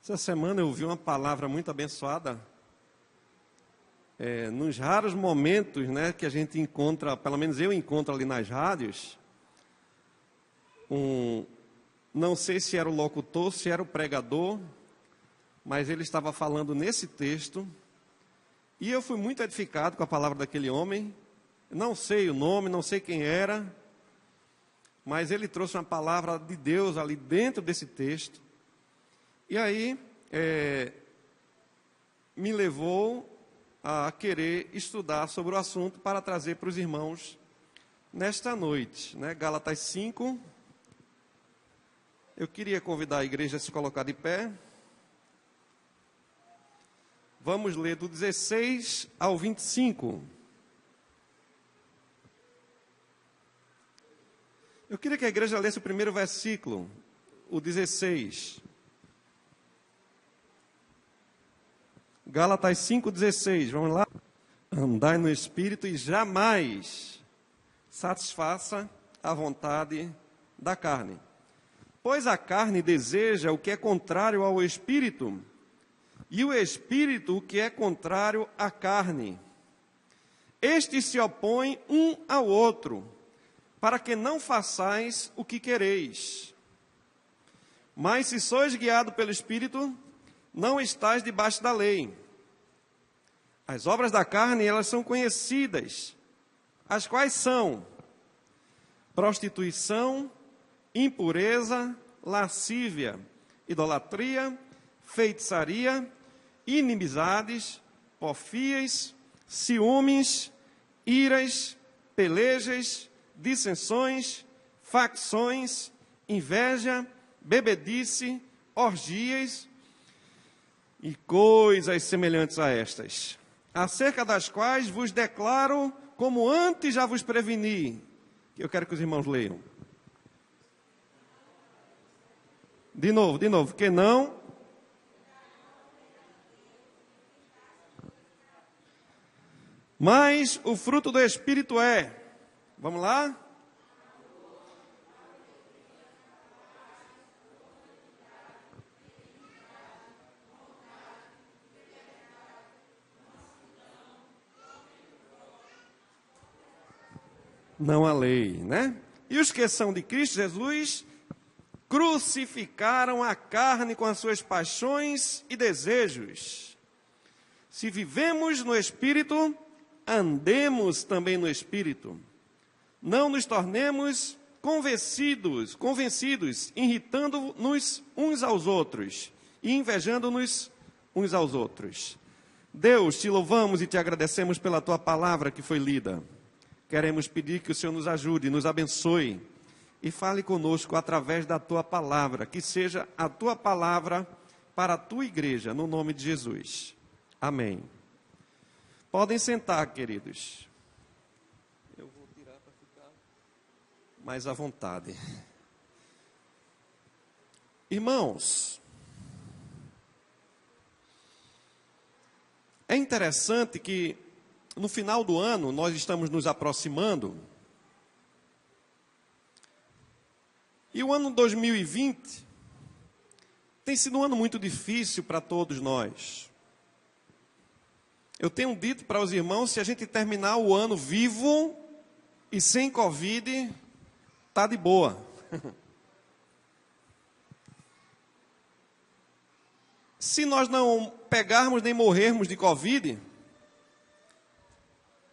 Essa semana eu ouvi uma palavra muito abençoada. Nos raros momentos, né, que a gente encontra, pelo menos eu encontro ali nas rádios, não sei se era o locutor, se era o pregador, mas ele estava falando nesse texto, e eu fui muito edificado com a palavra daquele homem. Não sei o nome, não sei quem era, mas ele trouxe uma palavra de Deus ali dentro desse texto. E aí, me levou a querer estudar sobre o assunto para trazer para os irmãos nesta noite, né? Gálatas 5. Eu queria convidar a igreja a se colocar de pé. Vamos ler do 16 ao 25. Eu queria que a igreja lesse o primeiro versículo, o 16. Gálatas 5,16, vamos lá? Andai no Espírito e jamais satisfaça a vontade da carne. Pois a carne deseja o que é contrário ao Espírito, e o Espírito o que é contrário à carne. Estes se opõem um ao outro, para que não façais o que quereis. Mas se sois guiados pelo Espírito, não estais debaixo da lei. As obras da carne, elas são conhecidas, as quais são prostituição, impureza, lascívia, idolatria, feitiçaria, inimizades, porfias, ciúmes, iras, pelejas, dissensões, facções, inveja, bebedice, orgias e coisas semelhantes a estas, acerca das quais vos declaro, como antes já vos preveni. Eu quero que os irmãos leiam. De novo, que não. Mas o fruto do Espírito é, vamos lá? Não a lei, né? E os que são de Cristo Jesus crucificaram a carne com as suas paixões e desejos. Se vivemos no Espírito, andemos também no Espírito. Não nos tornemos convencidos, irritando-nos uns aos outros e invejando-nos uns aos outros. Deus, te louvamos e te agradecemos pela tua palavra que foi lida. Queremos pedir que o Senhor nos ajude, nos abençoe e fale conosco através da tua palavra, que seja a tua palavra para a tua igreja, no nome de Jesus. Amém. Podem sentar, queridos. Eu vou tirar para ficar mais à vontade. Irmãos, é interessante que no final do ano, nós estamos nos aproximando, e o ano 2020 tem sido um ano muito difícil para todos nós. Eu tenho dito para os irmãos, se a gente terminar o ano vivo e sem Covid, está de boa. Se nós não pegarmos nem morrermos de Covid,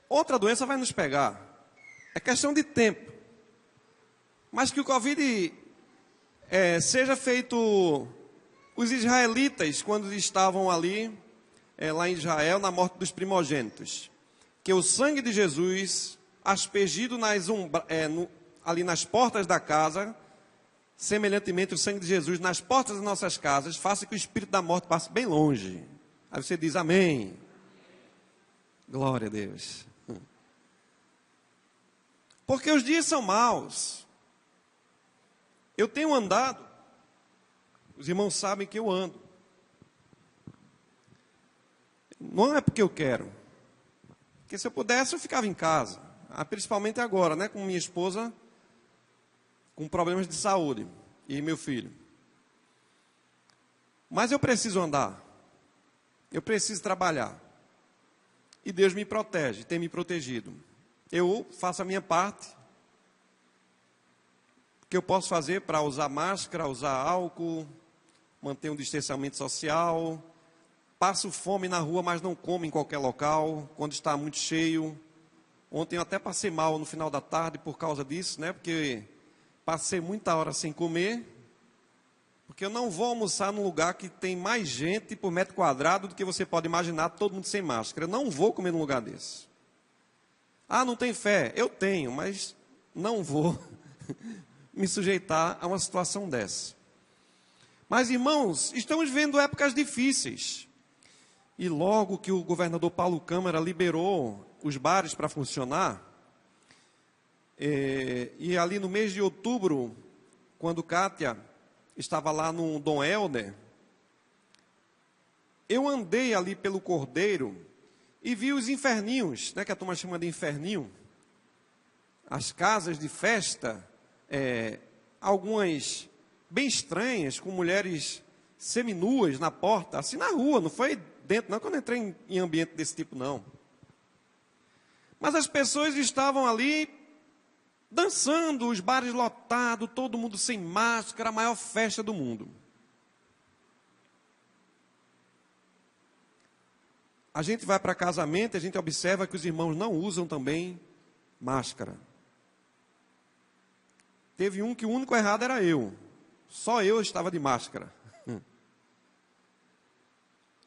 outra doença vai nos pegar. É questão de tempo. Mas que o Covid seja feito os israelitas, quando estavam ali, lá em Israel, na morte dos primogênitos. Que o sangue de Jesus, aspergido ali nas portas da casa, semelhantemente o sangue de Jesus nas portas das nossas casas, faça que o espírito da morte passe bem longe. Aí você diz amém. Glória a Deus. Porque os dias são maus. Eu tenho andado, os irmãos sabem que eu ando. Não é porque eu quero. Porque se eu pudesse, eu ficava em casa. Principalmente agora, né, com minha esposa, com problemas de saúde, e meu filho. Mas eu preciso andar. Eu preciso trabalhar. E Deus me protege, tem me protegido. Eu faço a minha parte. O que eu posso fazer para usar máscara, usar álcool, manter um distanciamento social. Passo fome na rua, mas não como em qualquer local, quando está muito cheio. Ontem eu até passei mal no final da tarde por causa disso, né? Porque passei muita hora sem comer. Porque eu não vou almoçar num lugar que tem mais gente por metro quadrado do que você pode imaginar, todo mundo sem máscara. Eu não vou comer num lugar desse. Ah, não tem fé? Eu tenho, mas não vou me sujeitar a uma situação dessa. Mas, irmãos, estamos vivendo épocas difíceis. E logo que o governador Paulo Câmara liberou os bares para funcionar, e ali no mês de outubro, quando Kátia estava lá no Dom Helder, eu andei ali pelo Cordeiro e vi os inferninhos, né, que a turma chama de inferninho, as casas de festa, algumas bem estranhas, com mulheres seminuas na porta, assim na rua, não foi dentro, não, quando eu entrei em ambiente desse tipo, não. Mas as pessoas estavam ali dançando, os bares lotados, todo mundo sem máscara, a maior festa do mundo. A gente vai para casamento e a gente observa que os irmãos não usam também máscara. Teve um que o único errado era eu. Só eu estava de máscara.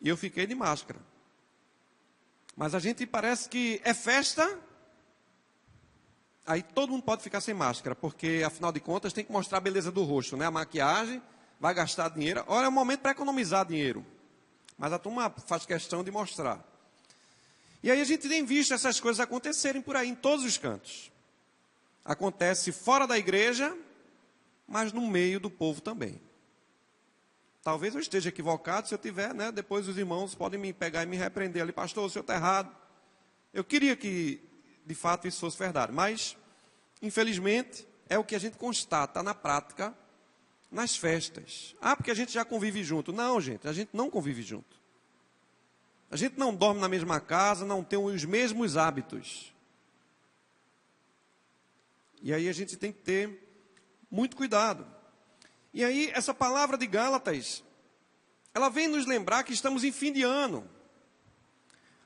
E eu fiquei de máscara. Mas a gente parece que é festa, aí todo mundo pode ficar sem máscara, porque afinal de contas tem que mostrar a beleza do rosto, né? A maquiagem, vai gastar dinheiro. Ora, é um momento para economizar dinheiro. Mas a turma faz questão de mostrar. E aí a gente tem visto essas coisas acontecerem por aí, em todos os cantos. Acontece fora da igreja, mas no meio do povo também. Talvez eu esteja equivocado, se eu tiver, né? Depois os irmãos podem me pegar e me repreender ali. Pastor, o senhor está errado. Eu queria que, de fato, isso fosse verdade. Mas, infelizmente, é o que a gente constata na prática, nas festas. Ah, porque a gente já convive junto. Não, gente, a gente não convive junto. A gente não dorme na mesma casa, não tem os mesmos hábitos. E aí a gente tem que ter muito cuidado. E aí, essa palavra de Gálatas, ela vem nos lembrar que estamos em fim de ano.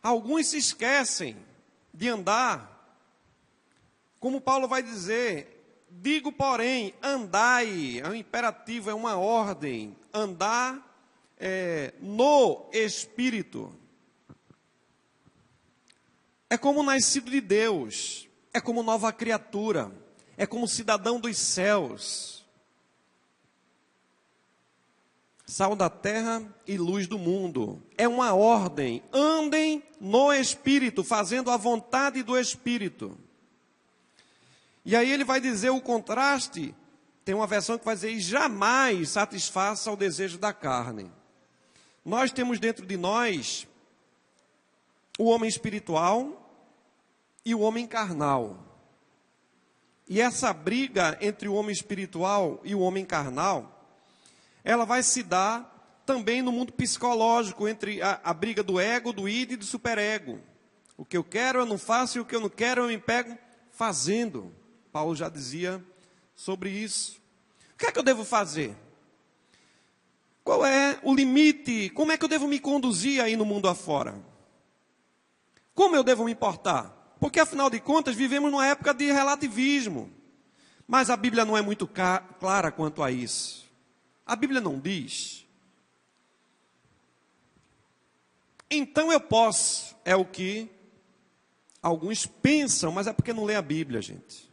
Alguns se esquecem de andar. Como Paulo vai dizer, digo, porém, andai, é um imperativo, é uma ordem. Andar no Espírito. É como nascido de Deus, é como nova criatura, é como cidadão dos céus. Sal da terra e luz do mundo. É uma ordem. Andem no Espírito, fazendo a vontade do Espírito. E aí ele vai dizer o contraste. Tem uma versão que vai dizer, e jamais satisfaça o desejo da carne. Nós temos dentro de nós o homem espiritual e o homem carnal. E essa briga entre o homem espiritual e o homem carnal, ela vai se dar também no mundo psicológico, entre a briga do ego, do id e do superego. O que eu quero eu não faço, e o que eu não quero eu me pego fazendo. Paulo já dizia sobre isso. O que é que eu devo fazer? Qual é o limite? Como é que eu devo me conduzir aí no mundo afora? Como eu devo me importar? Porque afinal de contas vivemos numa época de relativismo. Mas a Bíblia não é muito clara quanto a isso. A Bíblia não diz. Então eu posso, é o que alguns pensam, mas é porque não lê a Bíblia, gente.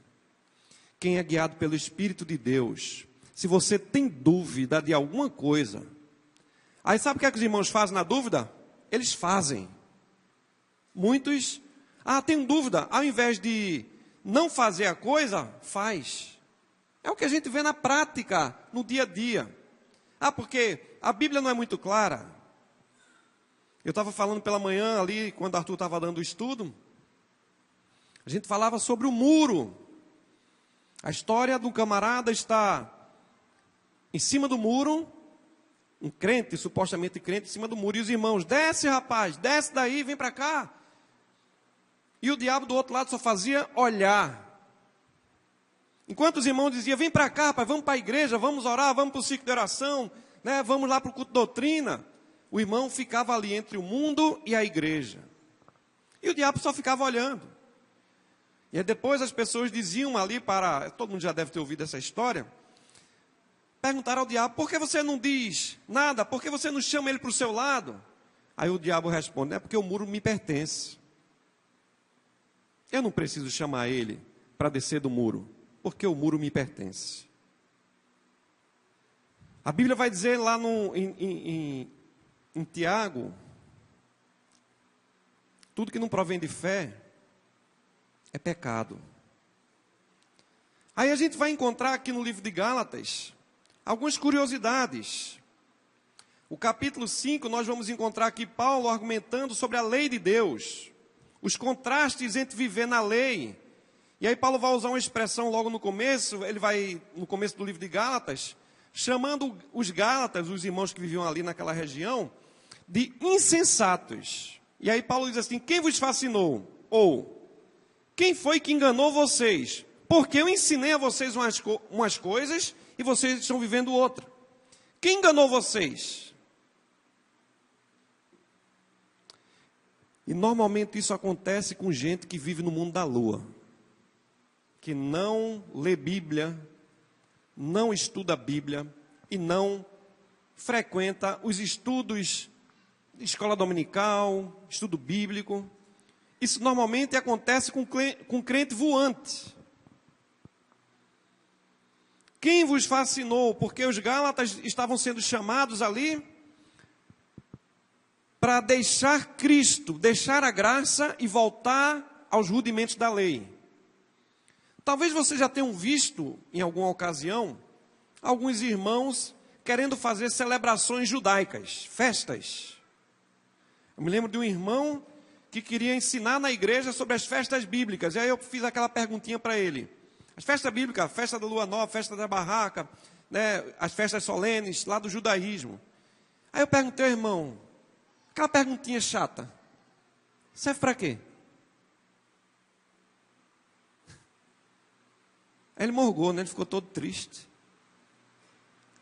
Quem é guiado pelo Espírito de Deus, se você tem dúvida de alguma coisa, aí sabe o que é que os irmãos fazem na dúvida? Eles fazem. Muitos, tenho dúvida, ao invés de não fazer a coisa, faz. É o que a gente vê na prática, no dia a dia. Porque a Bíblia não é muito clara. Eu estava falando pela manhã ali, quando Arthur estava dando o estudo, a gente falava sobre o muro. A história do camarada está em cima do muro, um crente, supostamente crente, em cima do muro. E os irmãos, desce rapaz, desce daí, vem para cá. E o diabo do outro lado só fazia olhar. Enquanto os irmãos diziam, vem para cá, rapaz, vamos para a igreja, vamos orar, vamos para o ciclo de oração, né, vamos lá para o culto de doutrina. O irmão ficava ali entre o mundo e a igreja. E o diabo só ficava olhando. E aí depois as pessoas diziam ali para... Todo mundo já deve ter ouvido essa história. Perguntaram ao diabo, por que você não diz nada? Por que você não chama ele para o seu lado? Aí o diabo responde, é porque o muro me pertence. Eu não preciso chamar ele para descer do muro, porque o muro me pertence. A Bíblia vai dizer lá em Tiago, tudo que não provém de fé é pecado. Aí a gente vai encontrar aqui no livro de Gálatas algumas curiosidades. O capítulo 5, nós vamos encontrar aqui Paulo argumentando sobre a lei de Deus, os contrastes entre viver na lei. E aí Paulo vai usar uma expressão logo no começo, ele vai, no começo do livro de Gálatas, chamando os Gálatas, os irmãos que viviam ali naquela região, de insensatos. E aí Paulo diz assim, quem vos fascinou? Ou, quem foi que enganou vocês? Porque eu ensinei a vocês umas coisas e vocês estão vivendo outra. Quem enganou vocês? E normalmente isso acontece com gente que vive no mundo da lua, que não lê Bíblia, não estuda a Bíblia e não frequenta os estudos de escola dominical, estudo bíblico. Isso normalmente acontece com crente voante. Quem vos fascinou? Porque os Gálatas estavam sendo chamados ali para deixar Cristo, deixar a graça e voltar aos rudimentos da lei. Talvez vocês já tenham visto, em alguma ocasião, alguns irmãos querendo fazer celebrações judaicas, festas. Eu me lembro de um irmão que queria ensinar na igreja sobre as festas bíblicas. E aí eu fiz aquela perguntinha para ele. As festas bíblicas, a festa da lua nova, a festa da barraca, né, as festas solenes lá do judaísmo. Aí eu perguntei ao irmão, aquela perguntinha chata, serve para quê? Aí ele morgou, né? Ele ficou todo triste.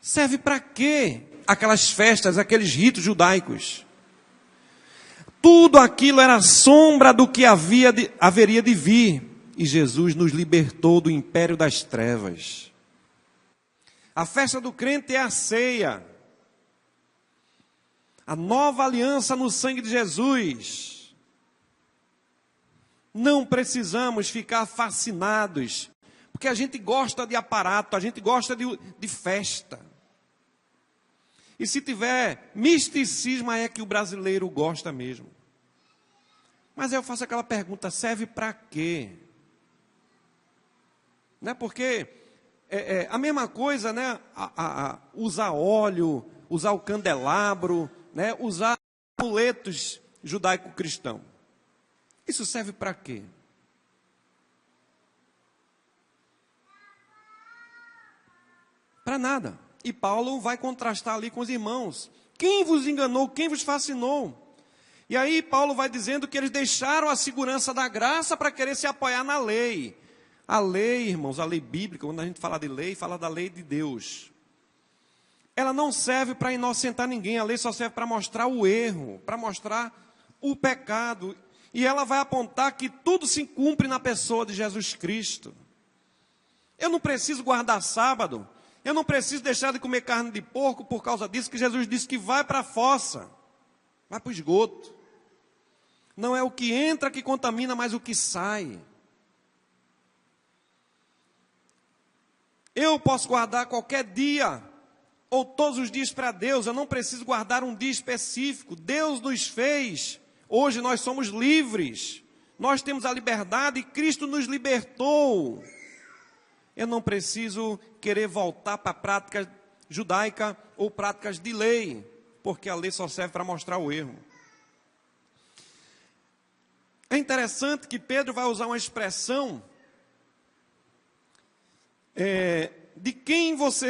Serve para quê? Aquelas festas, aqueles ritos judaicos. Tudo aquilo era sombra do que haveria de vir. E Jesus nos libertou do império das trevas. A festa do crente é a ceia. A nova aliança no sangue de Jesus. Não precisamos ficar fascinados, porque a gente gosta de aparato, a gente gosta de festa. E se tiver misticismo, é que o brasileiro gosta mesmo. Mas eu faço aquela pergunta, serve para quê? Né? Porque a mesma coisa, né? Usar óleo, usar o candelabro, né? Usar amuletos judaico-cristãos. Isso serve para quê? Para nada. E Paulo vai contrastar ali com os irmãos. Quem vos enganou? Quem vos fascinou? E aí Paulo vai dizendo que eles deixaram a segurança da graça para querer se apoiar na lei. A lei, irmãos, a lei bíblica, quando a gente fala de lei, fala da lei de Deus. Ela não serve para inocentar ninguém, a lei só serve para mostrar o erro, para mostrar o pecado. E ela vai apontar que tudo se cumpre na pessoa de Jesus Cristo. Eu não preciso guardar sábado, eu não preciso deixar de comer carne de porco por causa disso, que Jesus disse que vai para a fossa, vai para o esgoto. Não é o que entra que contamina, mas o que sai. Eu posso guardar qualquer dia, ou todos os dias para Deus, eu não preciso guardar um dia específico. Deus nos fez, hoje nós somos livres, nós temos a liberdade e Cristo nos libertou. Eu não preciso querer voltar para a prática judaica ou práticas de lei, porque a lei só serve para mostrar o erro. É interessante que Pedro vai usar uma expressão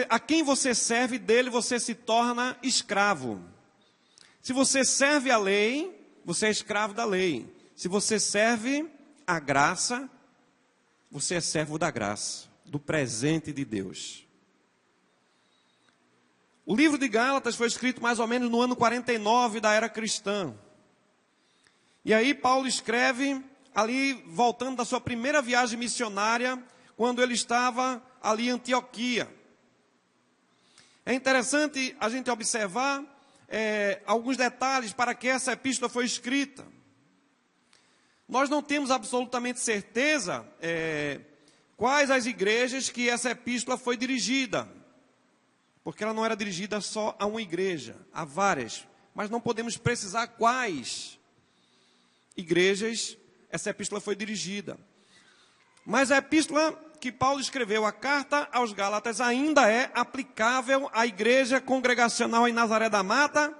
a quem você serve, dele você se torna escravo. Se você serve a lei, você é escravo da lei. Se você serve a graça, você é servo da graça, do presente de Deus. O livro de Gálatas foi escrito mais ou menos no ano 49 da era cristã. E aí Paulo escreve ali, voltando da sua primeira viagem missionária, quando ele estava ali em Antioquia. É interessante a gente observar alguns detalhes para que essa epístola foi escrita. Nós não temos absolutamente certeza quais as igrejas que essa epístola foi dirigida, porque ela não era dirigida só a uma igreja, a várias, mas não podemos precisar quais igrejas essa epístola foi dirigida. Mas a epístola que Paulo escreveu, a carta aos Gálatas, ainda é aplicável à igreja congregacional em Nazaré da Mata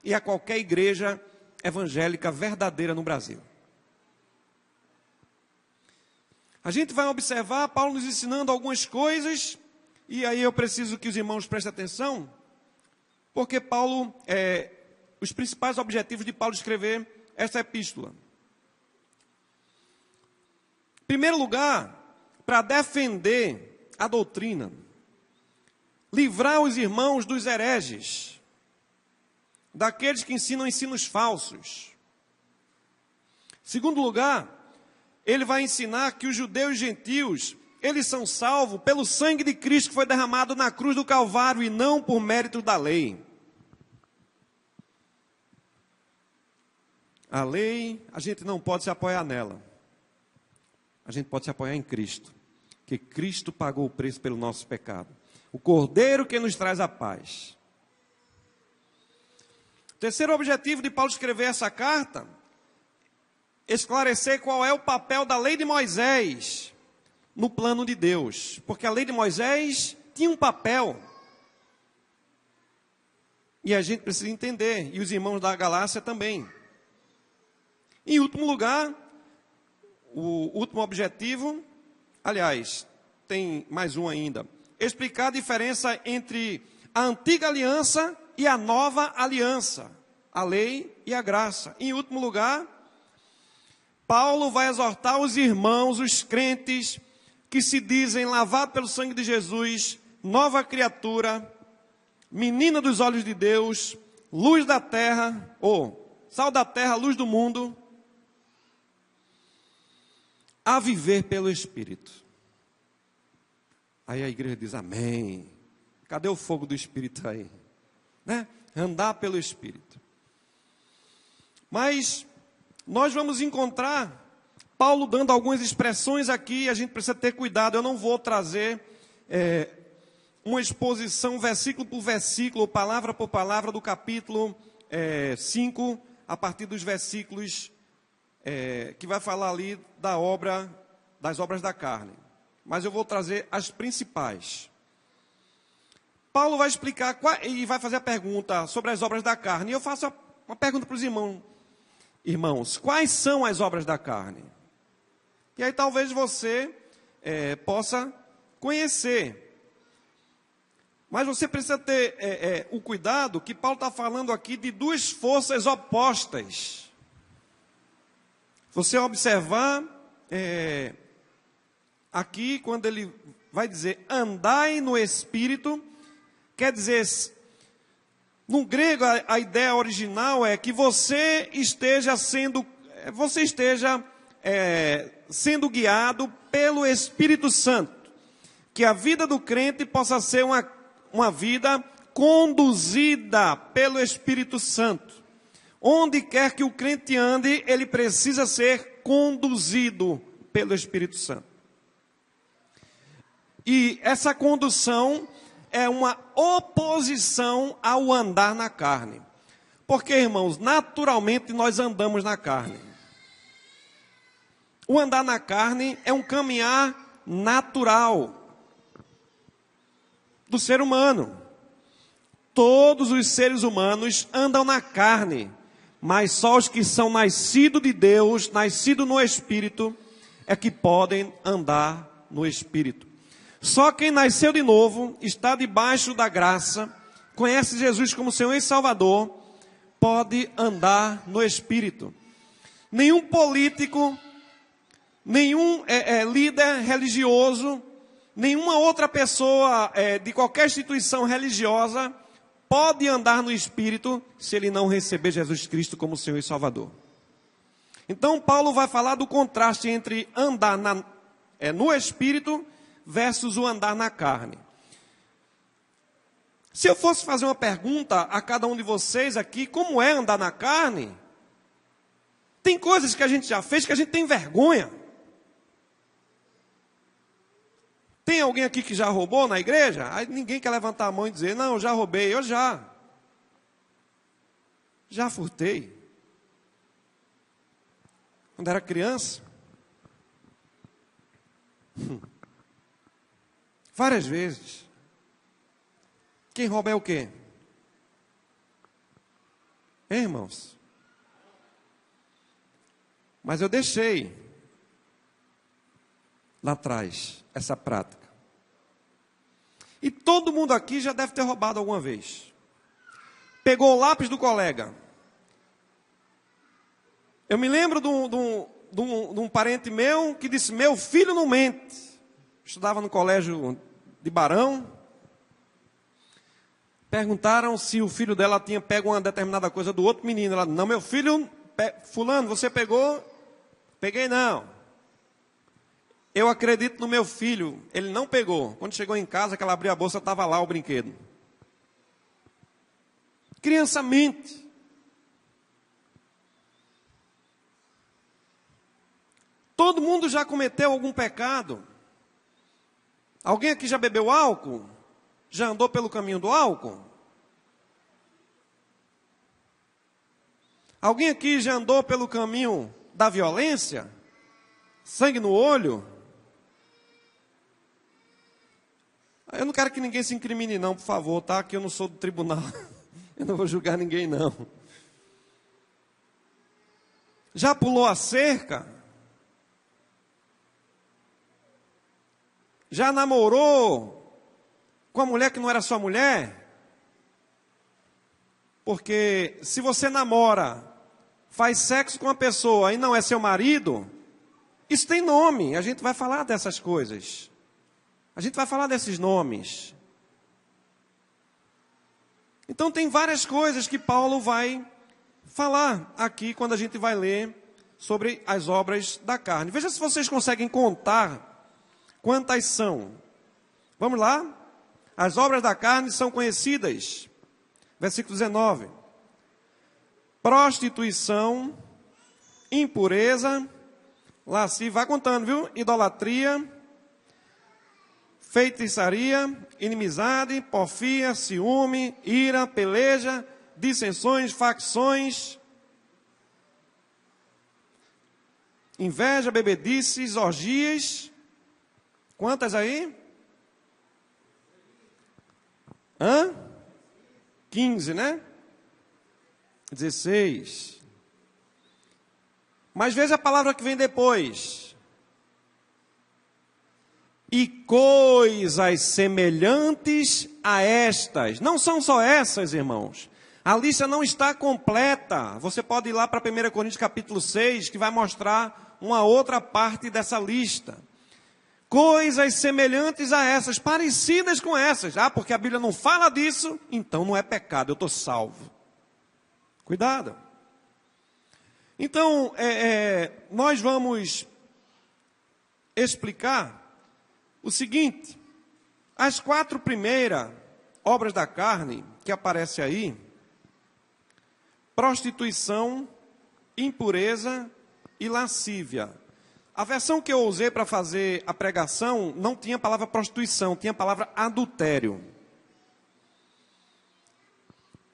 e a qualquer igreja evangélica verdadeira no Brasil. A gente vai observar Paulo nos ensinando algumas coisas, e aí eu preciso que os irmãos prestem atenção, porque Paulo, os principais objetivos de Paulo escrever essa epístola. Em primeiro lugar, para defender a doutrina, livrar os irmãos dos hereges, daqueles que ensinam ensinos falsos. Em segundo lugar, ele vai ensinar que os judeus e gentios, eles são salvos pelo sangue de Cristo que foi derramado na cruz do Calvário e não por mérito da lei. A lei, a gente não pode se apoiar nela. A gente pode se apoiar em Cristo, que Cristo pagou o preço pelo nosso pecado. O Cordeiro que nos traz a paz. O terceiro objetivo de Paulo escrever essa carta, esclarecer qual é o papel da lei de Moisés no plano de Deus. Porque a lei de Moisés tinha um papel. E a gente precisa entender, e os irmãos da Galácia também. Em último lugar, o último objetivo, aliás, tem mais um ainda, explicar a diferença entre a antiga aliança e a nova aliança, a lei e a graça. Em último lugar, Paulo vai exortar os irmãos, os crentes, que se dizem lavados pelo sangue de Jesus, nova criatura, menina dos olhos de Deus, luz da terra, sal da terra, luz do mundo, a viver pelo Espírito. Aí a igreja diz, amém. Cadê o fogo do Espírito aí? Né? Andar pelo Espírito. Mas nós vamos encontrar Paulo dando algumas expressões aqui, a gente precisa ter cuidado. Eu não vou trazer uma exposição versículo por versículo, palavra por palavra do capítulo 5, a partir dos versículos que vai falar ali das obras da carne. Mas eu vou trazer as principais. Paulo vai explicar e vai fazer a pergunta sobre as obras da carne. E eu faço uma pergunta para os irmãos. Irmãos, quais são as obras da carne? E aí talvez você possa conhecer. Mas você precisa ter o cuidado que Paulo está falando aqui de duas forças opostas. Você observar aqui, quando ele vai dizer andai no Espírito, quer dizer, no grego a ideia original é que você esteja sendo guiado pelo Espírito Santo, que a vida do crente possa ser uma vida conduzida pelo Espírito Santo. Onde quer que o crente ande, ele precisa ser conduzido pelo Espírito Santo. E essa condução é uma oposição ao andar na carne. Porque, irmãos, naturalmente nós andamos na carne. O andar na carne é um caminhar natural do ser humano. Todos os seres humanos andam na carne, mas só os que são nascidos de Deus, nascidos no Espírito, é que podem andar no Espírito. Só quem nasceu de novo, está debaixo da graça, conhece Jesus como Senhor e Salvador, pode andar no Espírito. Nenhum político, nenhum líder religioso, nenhuma outra pessoa de qualquer instituição religiosa pode andar no Espírito se ele não receber Jesus Cristo como Senhor e Salvador. Então, Paulo vai falar do contraste entre andar no Espírito versus o andar na carne. Se eu fosse fazer uma pergunta a cada um de vocês aqui, como é andar na carne? Tem coisas que a gente já fez que a gente tem vergonha. Tem alguém aqui que já roubou na igreja? Aí ninguém quer levantar a mão e dizer, não, eu já roubei, eu já furtei. Quando era criança. Várias vezes. Quem rouba é o quê? Hein, irmãos? Mas eu deixei lá atrás essa prática. E todo mundo aqui já deve ter roubado alguma vez. Pegou o lápis do colega. Eu me lembro de um parente meu que disse, meu filho não mente. Estudava no colégio de Barão. Perguntaram se o filho dela tinha pego uma determinada coisa do outro menino. Ela, não, meu filho, fulano, você pegou? Peguei não. Eu acredito no meu filho, ele não pegou. Quando chegou em casa, que ela abriu a bolsa, estava lá o brinquedo. Criança mente. Todo mundo já cometeu algum pecado. Alguém aqui já bebeu álcool? Já andou pelo caminho do álcool? Alguém aqui já andou pelo caminho da violência? Sangue no olho? Eu não quero que ninguém se incrimine não, por favor, tá? Que eu não sou do tribunal. Eu não vou julgar ninguém não. Já pulou a cerca? Já namorou com a mulher que não era sua mulher? Porque se você namora, faz sexo com uma pessoa e não é seu marido, isso tem nome, a gente vai falar dessas coisas. A gente vai falar desses nomes. Então tem várias coisas que Paulo vai falar aqui quando a gente vai ler sobre as obras da carne. Veja se vocês conseguem contar quantas são. Vamos lá? As obras da carne são conhecidas. Versículo 19. Prostituição, impureza, lascívia, vai contando, viu? Idolatria, feitiçaria, inimizade, porfia, ciúme, ira, peleja, dissensões, facções, inveja, bebedices, orgias. Quantas aí? 15, né? 16. Mas veja a palavra que vem depois. E coisas semelhantes a estas. Não são só essas, irmãos. A lista não está completa. Você pode ir lá para 1 Coríntios capítulo 6, que vai mostrar uma outra parte dessa lista. Coisas semelhantes a essas, parecidas com essas. Ah, porque a Bíblia não fala disso, então não é pecado, eu estou salvo. Cuidado. Então, nós vamos explicar o seguinte. As 4 primeiras obras da carne que aparecem aí, prostituição, impureza e lascívia. A versão que eu usei para fazer a pregação não tinha a palavra prostituição, tinha a palavra adultério.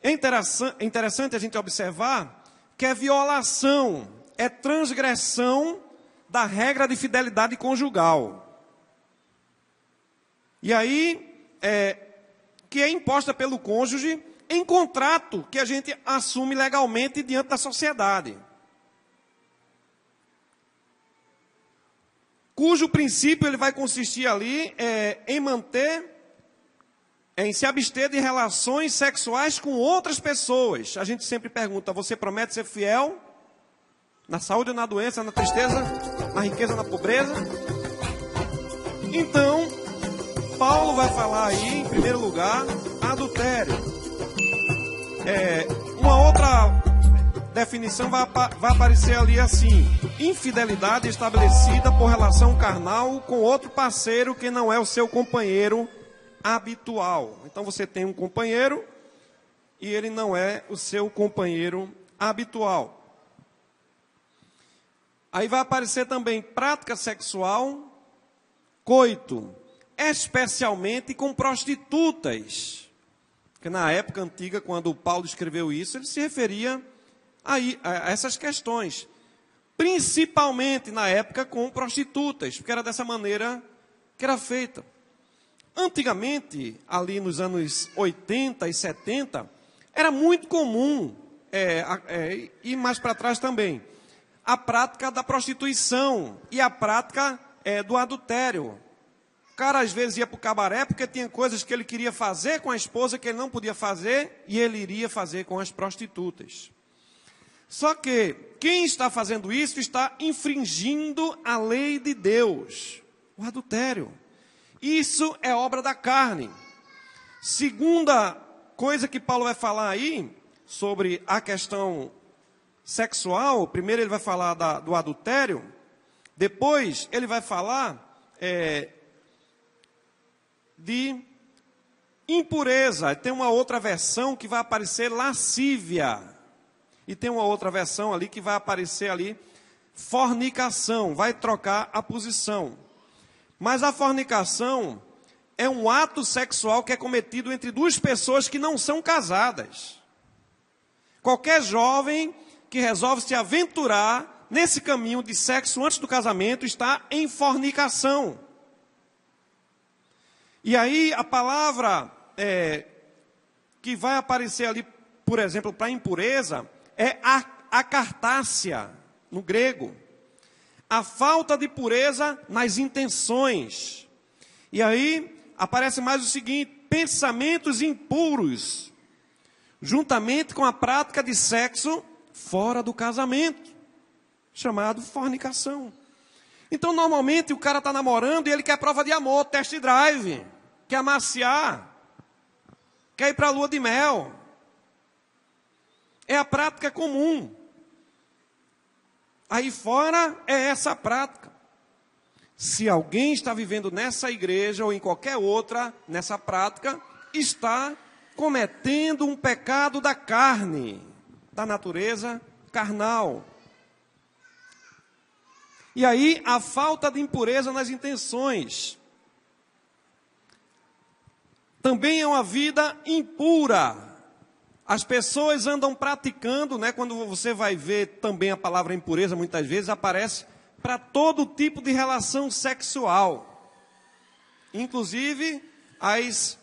É interessante a gente observar que é violação, é transgressão da regra de fidelidade conjugal. E aí, que é imposta pelo cônjuge em contrato que a gente assume legalmente diante da sociedade. cujo princípio ele vai consistir ali em se abster de relações sexuais com outras pessoas. A gente sempre pergunta, você promete ser fiel na saúde ou na doença, na tristeza, na riqueza ou na pobreza? Então, Paulo vai falar aí, em primeiro lugar, adultério. Uma outra definição vai aparecer ali assim: infidelidade estabelecida por relação carnal com outro parceiro que não é o seu companheiro habitual. Então você tem um companheiro e ele não é o seu companheiro habitual. Aí vai aparecer também prática sexual, coito, especialmente com prostitutas. Porque na época antiga, quando Paulo escreveu isso, ele se referia a essas questões. Principalmente na época com prostitutas, porque era dessa maneira que era feita. Antigamente, ali nos anos 80 e 70, era muito comum, e mais para trás também, a prática da prostituição e a prática do adultério. O cara às vezes ia para o cabaré porque tinha coisas que ele queria fazer com a esposa que ele não podia fazer e ele iria fazer com as prostitutas. Só que quem está fazendo isso está infringindo a lei de Deus, o adultério. Isso é obra da carne. Segunda coisa que Paulo vai falar aí sobre a questão sexual, primeiro ele vai falar do adultério, depois ele vai falar de impureza. Tem uma outra versão que vai aparecer lascívia. E tem uma outra versão ali que vai aparecer ali fornicação, vai trocar a posição. Mas a fornicação é um ato sexual que é cometido entre duas pessoas que não são casadas. Qualquer jovem que resolve se aventurar nesse caminho de sexo antes do casamento está em fornicação. E aí a palavra que vai aparecer ali, por exemplo, para impureza, é acartácia, no grego. A falta de pureza nas intenções. E aí aparece mais o seguinte: pensamentos impuros, juntamente com a prática de sexo fora do casamento, chamado fornicação. Então, normalmente, o cara está namorando e ele quer prova de amor, test drive, quer amaciar, quer ir para a lua de mel. É a prática comum. Aí fora é essa prática. Se alguém está vivendo nessa igreja ou em qualquer outra, nessa prática, está cometendo um pecado da carne, da natureza carnal. E aí a falta de impureza nas intenções. Também é uma vida impura. As pessoas andam praticando, quando você vai ver também a palavra impureza, muitas vezes aparece para todo tipo de relação sexual. Inclusive as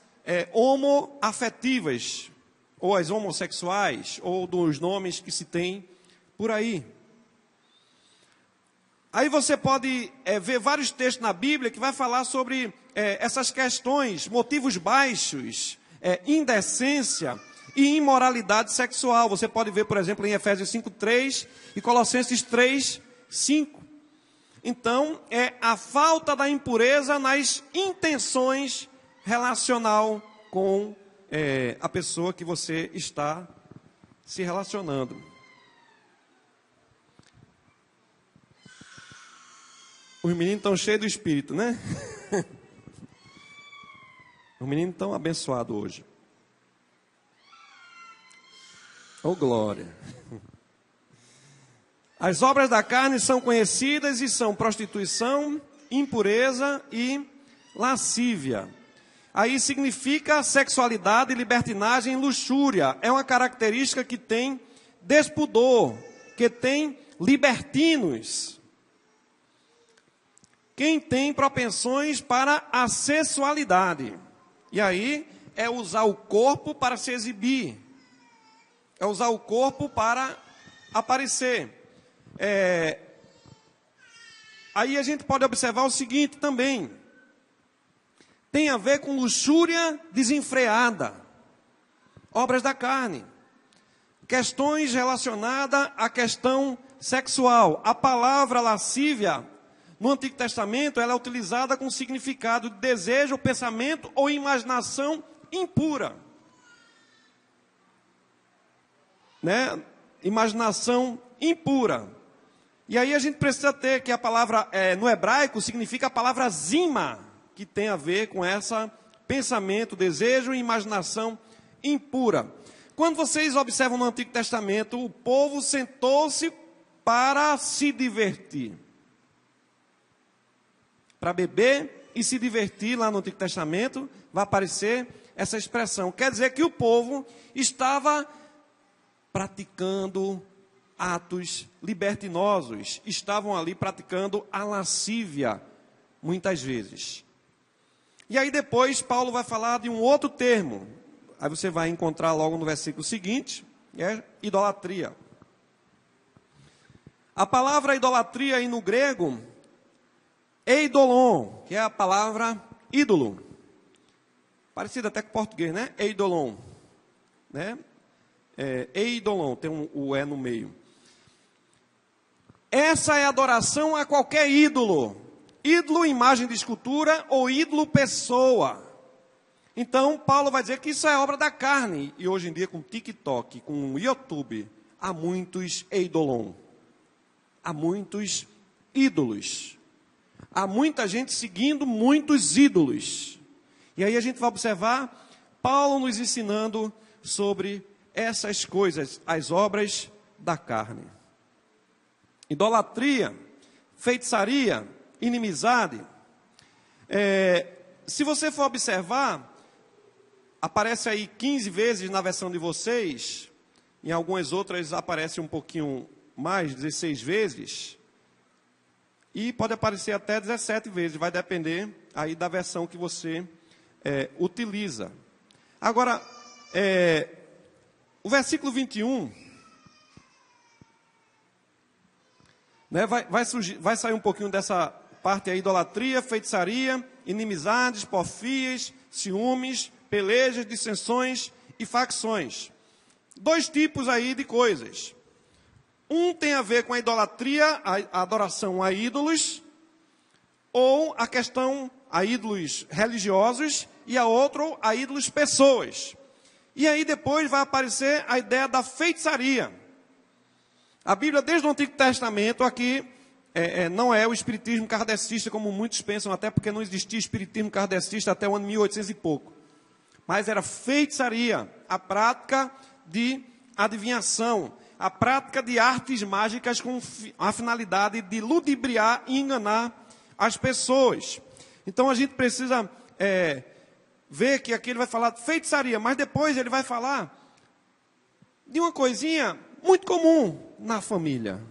homoafetivas, ou as homossexuais, ou dos nomes que se tem por aí. Aí você pode ver vários textos na Bíblia que vai falar sobre essas questões, motivos baixos, indecência e imoralidade sexual. Você pode ver, por exemplo, em Efésios 5:3 e Colossenses 3:5. Então, é a falta da impureza nas intenções relacional com a pessoa que você está se relacionando. Os meninos estão cheios do Espírito, né? Os meninos estão abençoados hoje. Oh, glória! As obras da carne são conhecidas e são prostituição, impureza e lascívia. Aí significa sexualidade, libertinagem, luxúria. É uma característica que tem despudor, que tem libertinos. Quem tem propensões para a sensualidade. E aí é usar o corpo para se exibir. É usar o corpo para aparecer. Aí a gente pode observar o seguinte também. Tem a ver com luxúria desenfreada, obras da carne, questões relacionadas à questão sexual. A palavra lascívia, no Antigo Testamento, ela é utilizada com significado de desejo, pensamento ou imaginação impura. Né? Imaginação impura. E aí a gente precisa ter que a palavra, no hebraico, significa a palavra zima, que tem a ver com essa pensamento, desejo e imaginação impura. Quando vocês observam no Antigo Testamento, o povo sentou-se para se divertir. Para beber e se divertir, lá no Antigo Testamento, vai aparecer essa expressão. Quer dizer que o povo estava praticando atos libertinosos, estavam ali praticando a lascívia, muitas vezes. E aí depois Paulo vai falar de um outro termo, aí você vai encontrar logo no versículo seguinte, é idolatria. A palavra idolatria aí no grego, eidolon, que é a palavra ídolo, parecido até com o português, né? Eidolon, né? Eidolon, tem o E no meio. Essa é adoração a qualquer ídolo. Ídolo, imagem de escultura, ou ídolo, pessoa. Então, Paulo vai dizer que isso é obra da carne. E hoje em dia, com TikTok, com YouTube, há muitos eidolon. Há muitos ídolos. Há muita gente seguindo muitos ídolos. E aí a gente vai observar Paulo nos ensinando sobre essas coisas, as obras da carne. Idolatria, feitiçaria, inimizade. Se você for observar, aparece aí 15 vezes na versão de vocês, em algumas outras aparece um pouquinho mais, 16 vezes, e pode aparecer até 17 vezes, vai depender aí da versão que você utiliza. Agora, o versículo 21, né, vai sair um pouquinho dessa parte aí, idolatria, feitiçaria, inimizades, porfias, ciúmes, pelejas, dissensões e facções. 2 tipos aí de coisas. Um tem a ver com a idolatria, a adoração a ídolos, ou a questão a ídolos religiosos, e a outro a ídolos pessoas. E aí depois vai aparecer a ideia da feitiçaria. A Bíblia, desde o Antigo Testamento, aqui, não é o espiritismo kardecista, como muitos pensam, até porque não existia espiritismo kardecista até o ano 1800 e pouco. Mas era feitiçaria, a prática de adivinhação, a prática de artes mágicas com a finalidade de ludibriar e enganar as pessoas. Então a gente precisa ver que aqui ele vai falar de feitiçaria, mas depois ele vai falar de uma coisinha muito comum na família,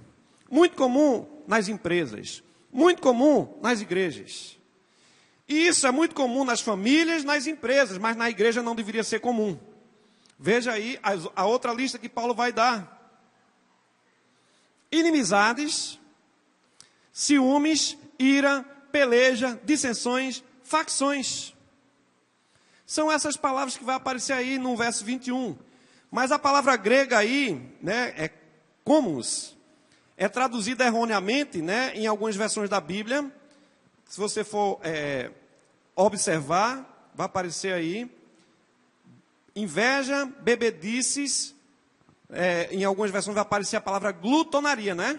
muito comum nas empresas, muito comum nas igrejas. E isso é muito comum nas famílias, nas empresas, mas na igreja não deveria ser comum. Veja aí a outra lista que Paulo vai dar. Inimizades, ciúmes, ira, peleja, dissensões, facções. São essas palavras que vai aparecer aí no verso 21. Mas a palavra grega aí, né, comos, é traduzida erroneamente, né, em algumas versões da Bíblia. Se você for observar, vai aparecer aí inveja, bebedices. Em algumas versões vai aparecer a palavra glutonaria, né?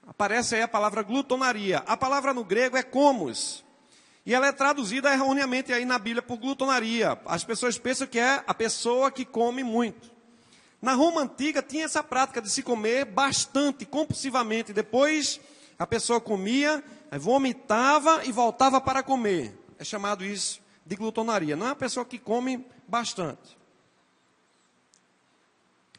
Aparece aí a palavra glutonaria. A palavra no grego é comos. E ela é traduzida erroneamente aí na Bíblia por glutonaria. As pessoas pensam que é a pessoa que come muito. Na Roma Antiga tinha essa prática de se comer bastante, compulsivamente. Depois a pessoa comia, vomitava e voltava para comer. É chamado isso de glutonaria. Não é a pessoa que come bastante.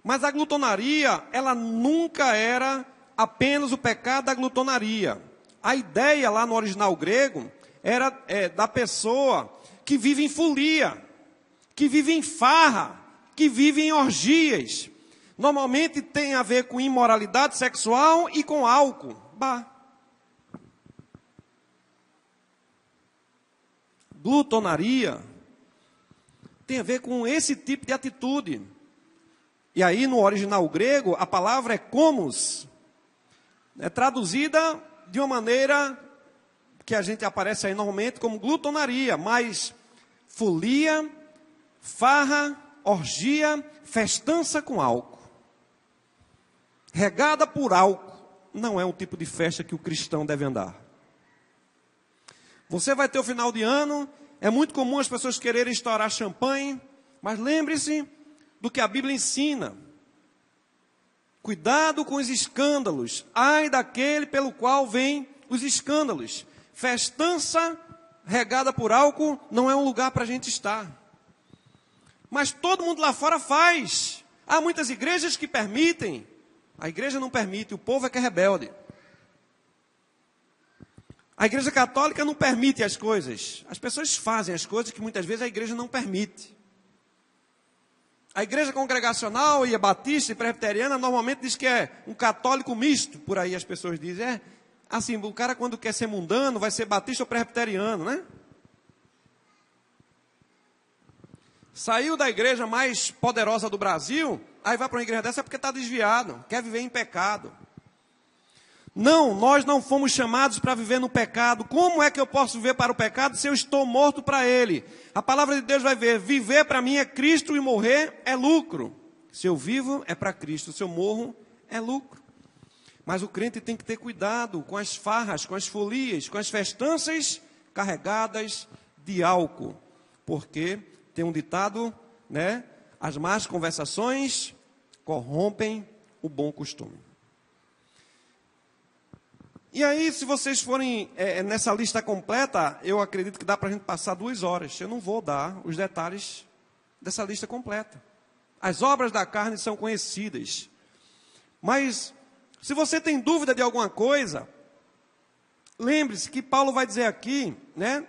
Mas a glutonaria, ela nunca era apenas o pecado da glutonaria. A ideia lá no original grego era da pessoa que vive em folia, que vive em farra, que vive em orgias. Normalmente tem a ver com imoralidade sexual e com álcool. glutonaria, tem a ver com esse tipo de atitude. E aí, no original grego, a palavra é komos. É traduzida de uma maneira que a gente aparece aí normalmente como glutonaria, mas folia, farra, orgia, festança com álcool. Regada por álcool, não é um tipo de festa que o cristão deve andar. Você vai ter o final de ano, é muito comum as pessoas quererem estourar champanhe, mas lembre-se do que a Bíblia ensina. Cuidado com os escândalos. Ai daquele pelo qual vêm os escândalos. Festança regada por álcool não é um lugar para a gente estar. Mas todo mundo lá fora faz. Há muitas igrejas que permitem. A igreja não permite, o povo é que é rebelde. A igreja católica não permite as coisas. As pessoas fazem as coisas que muitas vezes a igreja não permite. A igreja congregacional e a batista e presbiteriana normalmente diz que é um católico misto. Por aí as pessoas dizem, assim, o cara quando quer ser mundano vai ser batista ou presbiteriano, né? Saiu da igreja mais poderosa do Brasil, aí vai para uma igreja dessa porque está desviado, quer viver em pecado. Não, nós não fomos chamados para viver no pecado. Como é que eu posso viver para o pecado se eu estou morto para ele? A palavra de Deus vai ver, viver para mim é Cristo e morrer é lucro. Se eu vivo é para Cristo, se eu morro é lucro. Mas o crente tem que ter cuidado com as farras, com as folias, com as festanças carregadas de álcool. Porque tem um ditado, né? As más conversações corrompem o bom costume. E aí, se vocês forem nessa lista completa, eu acredito que dá para a gente passar 2 horas. Eu não vou dar os detalhes dessa lista completa. As obras da carne são conhecidas. Mas, se você tem dúvida de alguma coisa, lembre-se que Paulo vai dizer aqui, né,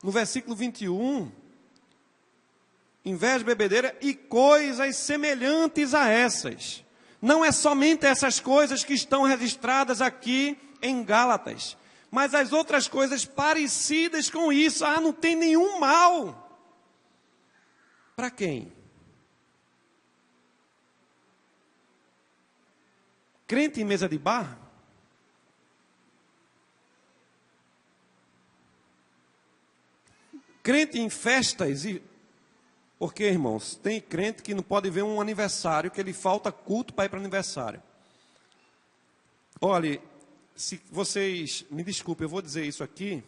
no versículo 21, inveja, bebedeira e coisas semelhantes a essas. Não é somente essas coisas que estão registradas aqui em Gálatas, mas as outras coisas parecidas com isso. Não tem nenhum mal. Para quem? Crente em mesa de bar? Crente em festas e... Porque, irmãos, tem crente que não pode ver um aniversário, que ele falta culto para ir para o aniversário. Olha, se vocês me desculpem, eu vou dizer isso aqui.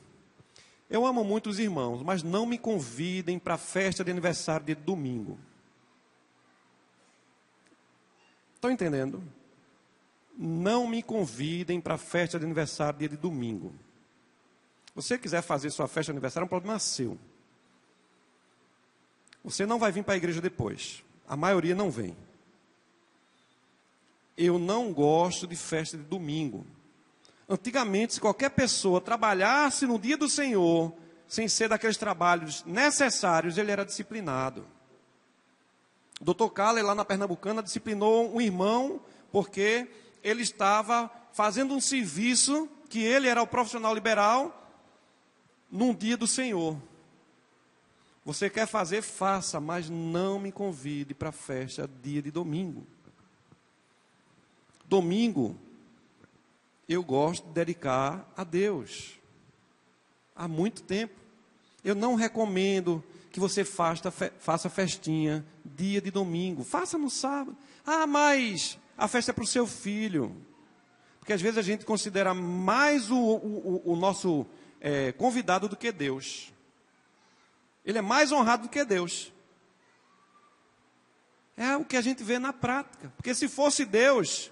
Eu amo muito os irmãos, mas não me convidem para a festa de aniversário de domingo. Estão entendendo? Não me convidem para a festa de aniversário dia de domingo. Se você quiser fazer sua festa de aniversário, é um problema seu. Você não vai vir para a igreja depois. A maioria não vem. Eu não gosto de festa de domingo. Antigamente, se qualquer pessoa trabalhasse no dia do Senhor, sem ser daqueles trabalhos necessários, ele era disciplinado. O Dr. Kaller, lá na Pernambucana, disciplinou um irmão, porque ele estava fazendo um serviço, que ele era o profissional liberal, num dia do Senhor. Você quer fazer, faça, mas não me convide para a festa dia de domingo. Domingo, eu gosto de dedicar a Deus. Há muito tempo. Eu não recomendo que você faça festinha dia de domingo. Faça no sábado. Mas a festa é para o seu filho. Porque às vezes a gente considera mais o nosso convidado do que Deus. Ele é mais honrado do que Deus. É o que a gente vê na prática. Porque se fosse Deus,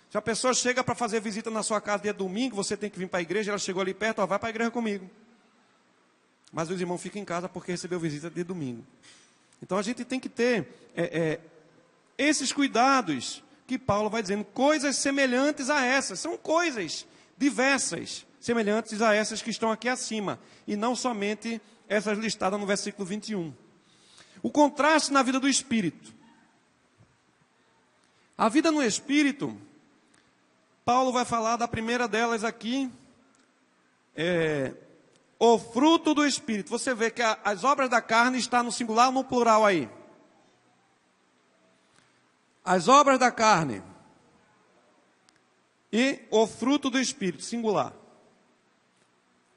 se a pessoa chega para fazer visita na sua casa dia domingo, você tem que vir para a igreja, ela chegou ali perto, vai para a igreja comigo. Mas os irmãos ficam em casa porque recebeu visita dia domingo. Então a gente tem que ter esses cuidados que Paulo vai dizendo, coisas semelhantes a essas. São coisas diversas, semelhantes a essas que estão aqui acima. E não somente essas listadas no versículo 21. O contraste na vida do Espírito. A vida no Espírito, Paulo vai falar da primeira delas aqui, o fruto do Espírito. Você vê que as obras da carne estão no singular ou no plural aí? As obras da carne e o fruto do Espírito, singular.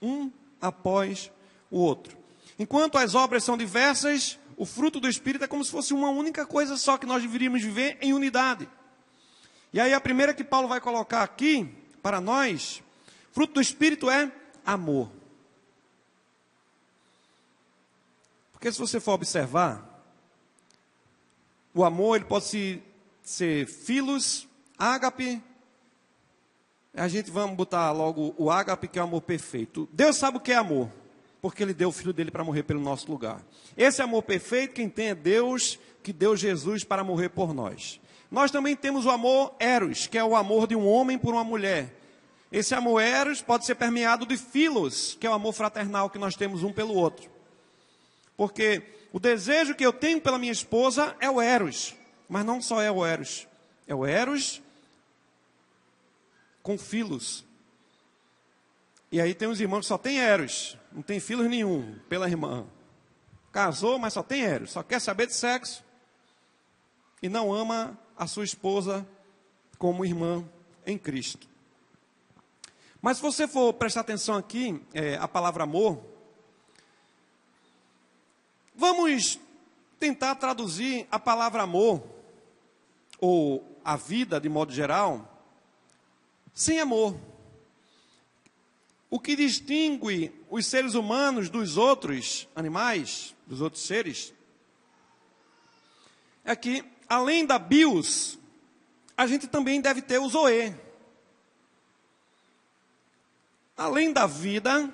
Um após o outro. Enquanto as obras são diversas, o fruto do Espírito é como se fosse uma única coisa só, que nós deveríamos viver em unidade. E aí a primeira que Paulo vai colocar aqui, para nós, fruto do Espírito é amor. Porque se você for observar, o amor, ele pode ser filos, ágape. A gente vamos botar logo o ágape, que é o amor perfeito. Deus sabe o que é amor, porque Ele deu o Filho dele para morrer pelo nosso lugar. Esse amor perfeito, quem tem é Deus, que deu Jesus para morrer por nós. Nós também temos o amor eros, que é o amor de um homem por uma mulher. Esse amor eros pode ser permeado de filos, que é o amor fraternal que nós temos um pelo outro. Porque o desejo que eu tenho pela minha esposa é o eros, mas não só é o eros com filos. E aí tem uns irmãos que só tem eros, não tem filos nenhum pela irmã. Casou, mas só tem eros, só quer saber de sexo e não ama a sua esposa como irmã em Cristo. Mas se você for prestar atenção aqui, a palavra amor, vamos tentar traduzir a palavra amor, ou a vida de modo geral, sem amor. O que distingue os seres humanos dos outros animais, dos outros seres, é que, além da bios, a gente também deve ter o zoe. Além da vida,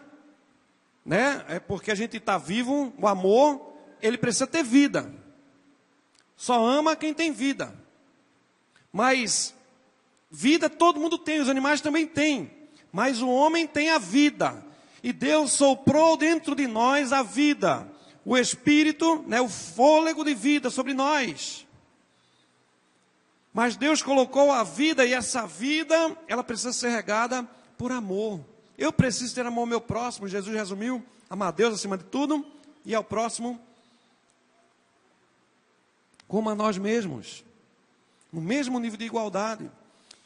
né? É porque a gente está vivo, o amor, ele precisa ter vida. Só ama quem tem vida. Mas vida todo mundo tem, os animais também têm. Mas o homem tem a vida. E Deus soprou dentro de nós a vida. O Espírito, né, o fôlego de vida sobre nós. Mas Deus colocou a vida, e essa vida, ela precisa ser regada por amor. Eu preciso ter amor ao meu próximo. Jesus resumiu: amar a Deus acima de tudo e ao próximo como a nós mesmos. No mesmo nível de igualdade.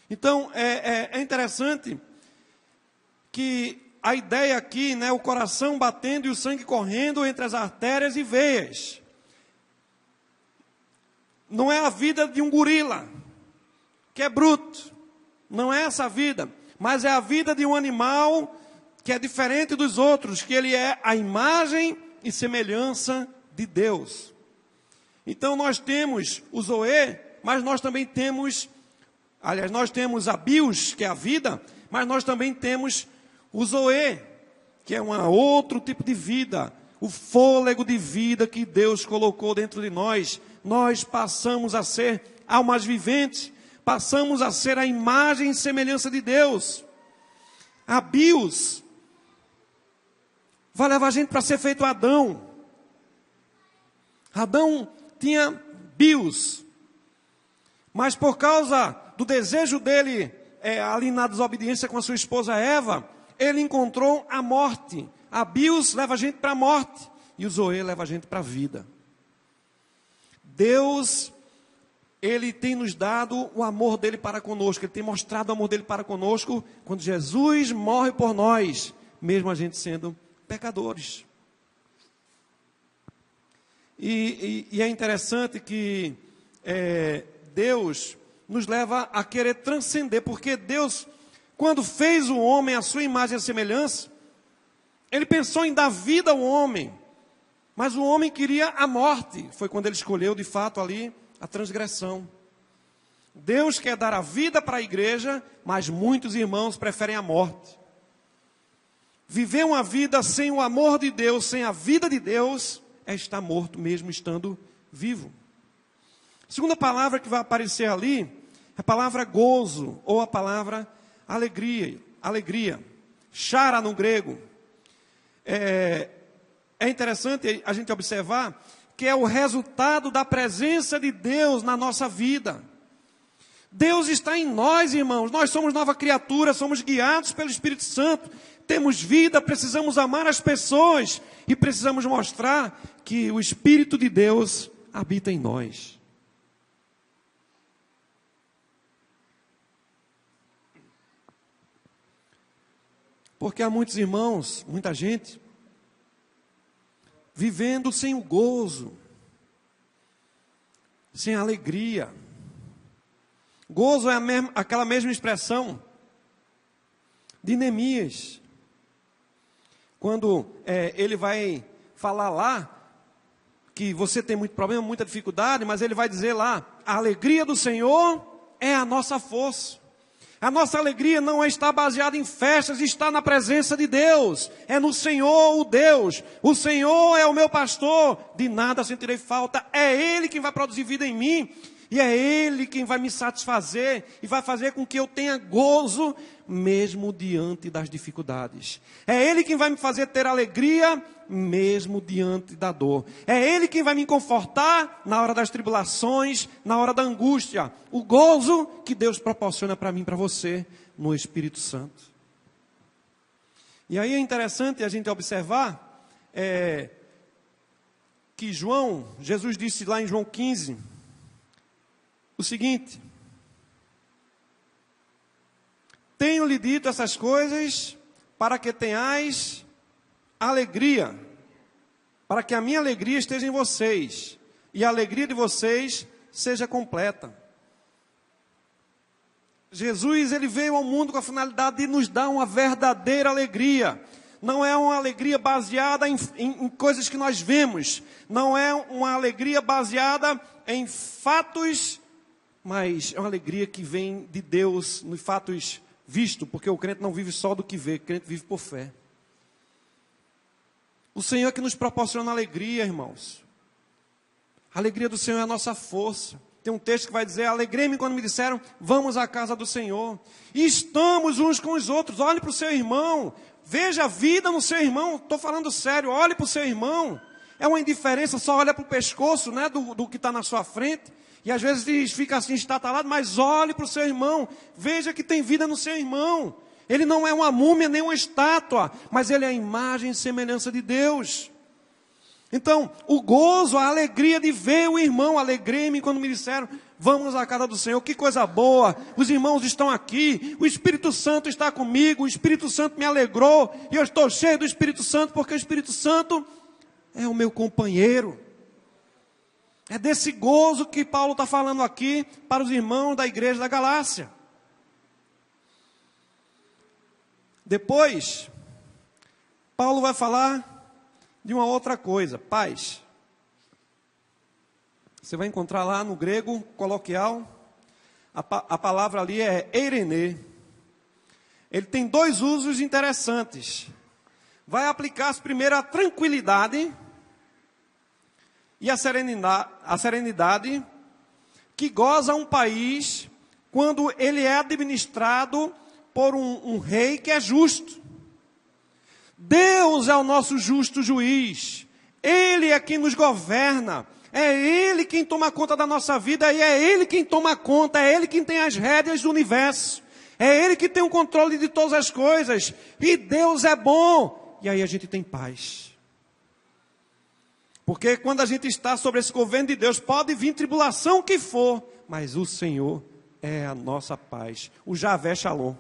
Então, é interessante que a ideia aqui, né, o coração batendo e o sangue correndo entre as artérias e veias. Não é a vida de um gorila, que é bruto. Não é essa a vida. Mas é a vida de um animal que é diferente dos outros, que ele é a imagem e semelhança de Deus. Então nós temos o zoe, mas nós também temos, aliás, nós temos a bios, que é a vida, mas nós também temos o zoe, que é um outro tipo de vida, o fôlego de vida que Deus colocou dentro de nós. Nós passamos a ser almas viventes, passamos a ser a imagem e semelhança de Deus. A bios vai levar a gente para ser feito Adão. Adão tinha bios, mas por causa do desejo dele, ali na desobediência com a sua esposa Eva, ele encontrou a morte. A bios leva a gente para a morte, e o zoe leva a gente para a vida. Deus, Ele tem nos dado o amor dele para conosco. Ele tem mostrado o amor dele para conosco quando Jesus morre por nós, mesmo a gente sendo pecadores. E é interessante que Deus nos leva a querer transcender, porque Deus, quando fez o homem à sua imagem e semelhança, Ele pensou em dar vida ao homem, mas o homem queria a morte. Foi quando Ele escolheu de fato ali a transgressão. Deus quer dar a vida para a igreja, mas muitos irmãos preferem a morte. Viver uma vida sem o amor de Deus, sem a vida de Deus, é estar morto mesmo estando vivo. A segunda palavra que vai aparecer ali é a palavra gozo, ou a palavra alegria. Chara no grego. É interessante a gente observar que é o resultado da presença de Deus na nossa vida. Deus está em nós, irmãos. Nós somos nova criatura, somos guiados pelo Espírito Santo. temos vida, precisamos amar as pessoas e precisamos mostrar que o Espírito de Deus habita em nós. Porque há muitos irmãos, muita gente, vivendo sem o gozo, sem a alegria. Gozo é aquela mesma expressão de Neemias, quando ele vai falar lá, que você tem muito problema, muita dificuldade, mas ele vai dizer lá, a alegria do Senhor é a nossa força. A nossa alegria não está baseada em festas, está na presença de Deus. É no Senhor, o Deus. O Senhor é o meu pastor, de nada sentirei falta. É Ele quem vai produzir vida em mim. E é Ele quem vai me satisfazer e vai fazer com que eu tenha gozo, mesmo diante das dificuldades. É Ele quem vai me fazer ter alegria, mesmo diante da dor. É Ele quem vai me confortar na hora das tribulações, na hora da angústia. O gozo que Deus proporciona para mim e para você no Espírito Santo. E aí é interessante a gente observar que Jesus disse lá em João 15, o seguinte: tenho-lhe dito essas coisas para que tenhais alegria, para que a minha alegria esteja em vocês e a alegria de vocês seja completa. Jesus, ele veio ao mundo com a finalidade de nos dar uma verdadeira alegria. Não é uma alegria baseada em coisas que nós vemos, não é uma alegria baseada em fatos, mas é uma alegria que vem de Deus, nos fatos vistos, porque o crente não vive só do que vê, o crente vive por fé. O Senhor é que nos proporciona alegria, irmãos. A alegria do Senhor é a nossa força. Tem um texto que vai dizer, alegrei-me quando me disseram, vamos à casa do Senhor. E estamos uns com os outros. Olhe para o seu irmão, veja a vida no seu irmão. Estou falando sério, olhe para o seu irmão. É uma indiferença, só olha para o pescoço, né, do que está na sua frente. E às vezes fica assim estatalado, mas olhe para o seu irmão, veja que tem vida no seu irmão. Ele não é uma múmia, nem uma estátua, mas ele é a imagem e semelhança de Deus. Então, o gozo, a alegria de ver o irmão, alegrei-me quando me disseram, vamos à casa do Senhor, que coisa boa, os irmãos estão aqui, o Espírito Santo está comigo, o Espírito Santo me alegrou, e eu estou cheio do Espírito Santo, porque o Espírito Santo é o meu companheiro. É desse gozo que Paulo está falando aqui para os irmãos da igreja da Galácia. Depois, Paulo vai falar de uma outra coisa, paz. Você vai encontrar lá no grego coloquial, a palavra ali é eirene. Ele tem dois usos interessantes. Vai aplicar-se primeiro a tranquilidade e a serenidade que goza um país quando ele é administrado por um rei que é justo. Deus é o nosso justo juiz. Ele é quem nos governa. É Ele quem toma conta da nossa vida e é Ele quem toma conta. É Ele quem tem as rédeas do universo. É Ele que tem o controle de todas as coisas. E Deus é bom. E aí a gente tem paz. Porque quando a gente está sobre esse governo de Deus, pode vir tribulação que for, mas o Senhor é a nossa paz. O Javé Shalom.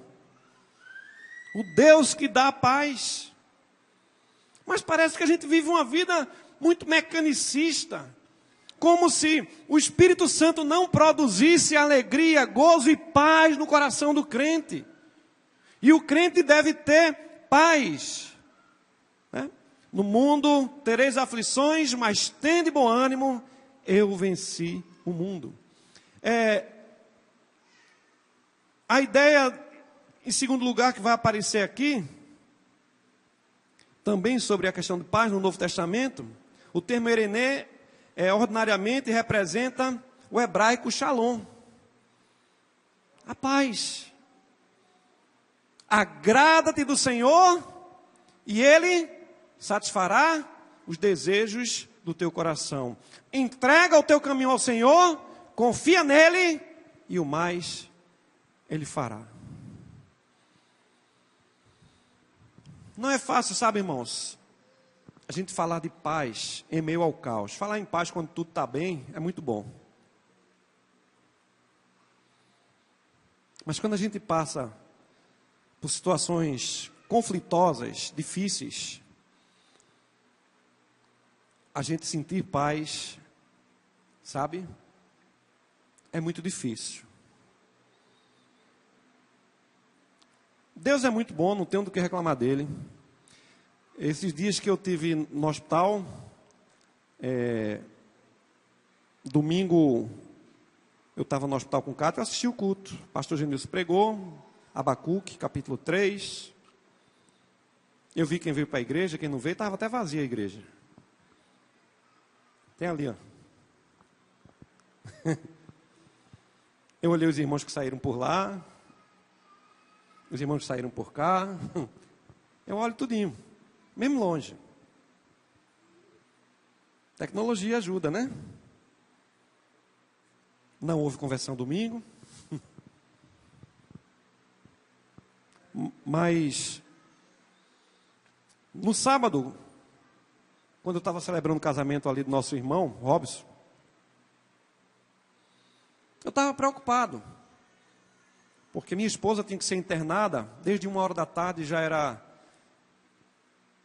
O Deus que dá a paz. Mas parece que a gente vive uma vida muito mecanicista. Como se o Espírito Santo não produzisse alegria, gozo e paz no coração do crente. E o crente deve ter paz. No mundo tereis aflições, mas tende bom ânimo, eu venci o mundo. A ideia, em segundo lugar, que vai aparecer aqui, também sobre a questão de paz no Novo Testamento, o termo eirene ordinariamente representa o hebraico shalom. A paz. Agrada-te do Senhor e Ele satisfará os desejos do teu coração. Entrega o teu caminho ao Senhor, confia nele e o mais Ele fará. Não é fácil, sabe, irmãos, a gente falar de paz em meio ao caos. Falar em paz quando tudo está bem é muito bom. Mas quando a gente passa por situações conflitosas, difíceis, a gente sentir paz, sabe, é muito difícil. Deus é muito bom, não tenho do que reclamar dele. Esses dias que eu tive no hospital, domingo eu estava no hospital com o Cátia, eu assisti o culto. O pastor Genilson pregou, Abacuque, capítulo 3. Eu vi quem veio para a igreja, quem não veio, estava até vazia a igreja. Tem ali, ó. Eu olhei os irmãos que saíram por lá, os irmãos que saíram por cá. Eu olho tudinho, mesmo longe. Tecnologia ajuda, né? Não houve conversão domingo. Mas no sábado, quando eu estava celebrando o casamento ali do nosso irmão, Robson, eu estava preocupado. Porque minha esposa tinha que ser internada desde 1 hora da tarde, já era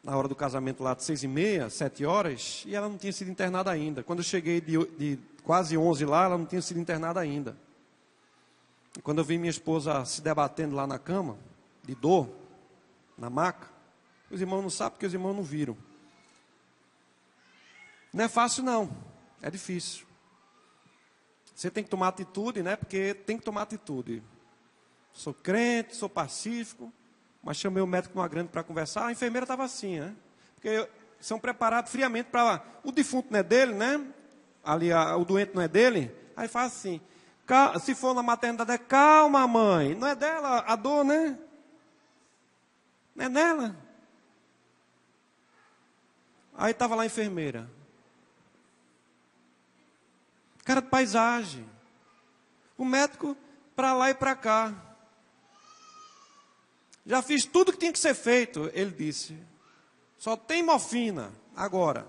na hora do casamento lá de 6h30, 7 horas, e ela não tinha sido internada ainda. Quando eu cheguei de quase 11 lá, ela não tinha sido internada ainda. E quando eu vi minha esposa se debatendo lá na cama, de dor, na maca, os irmãos não sabem porque os irmãos não viram. Não é fácil não, é difícil. Você tem que tomar atitude, né? Porque tem que tomar atitude. Sou crente, sou pacífico, mas chamei o médico numa grande para conversar. A enfermeira estava assim, né? Porque são preparados friamente para... O defunto não é dele, né? Ali o doente não é dele. Aí faz assim, se for na maternidade, calma mãe, não é dela a dor, né? Não é dela. Aí estava lá a enfermeira. Cara de paisagem. O médico para lá e para cá. Já fiz tudo que tinha que ser feito, ele disse. Só tem morfina agora.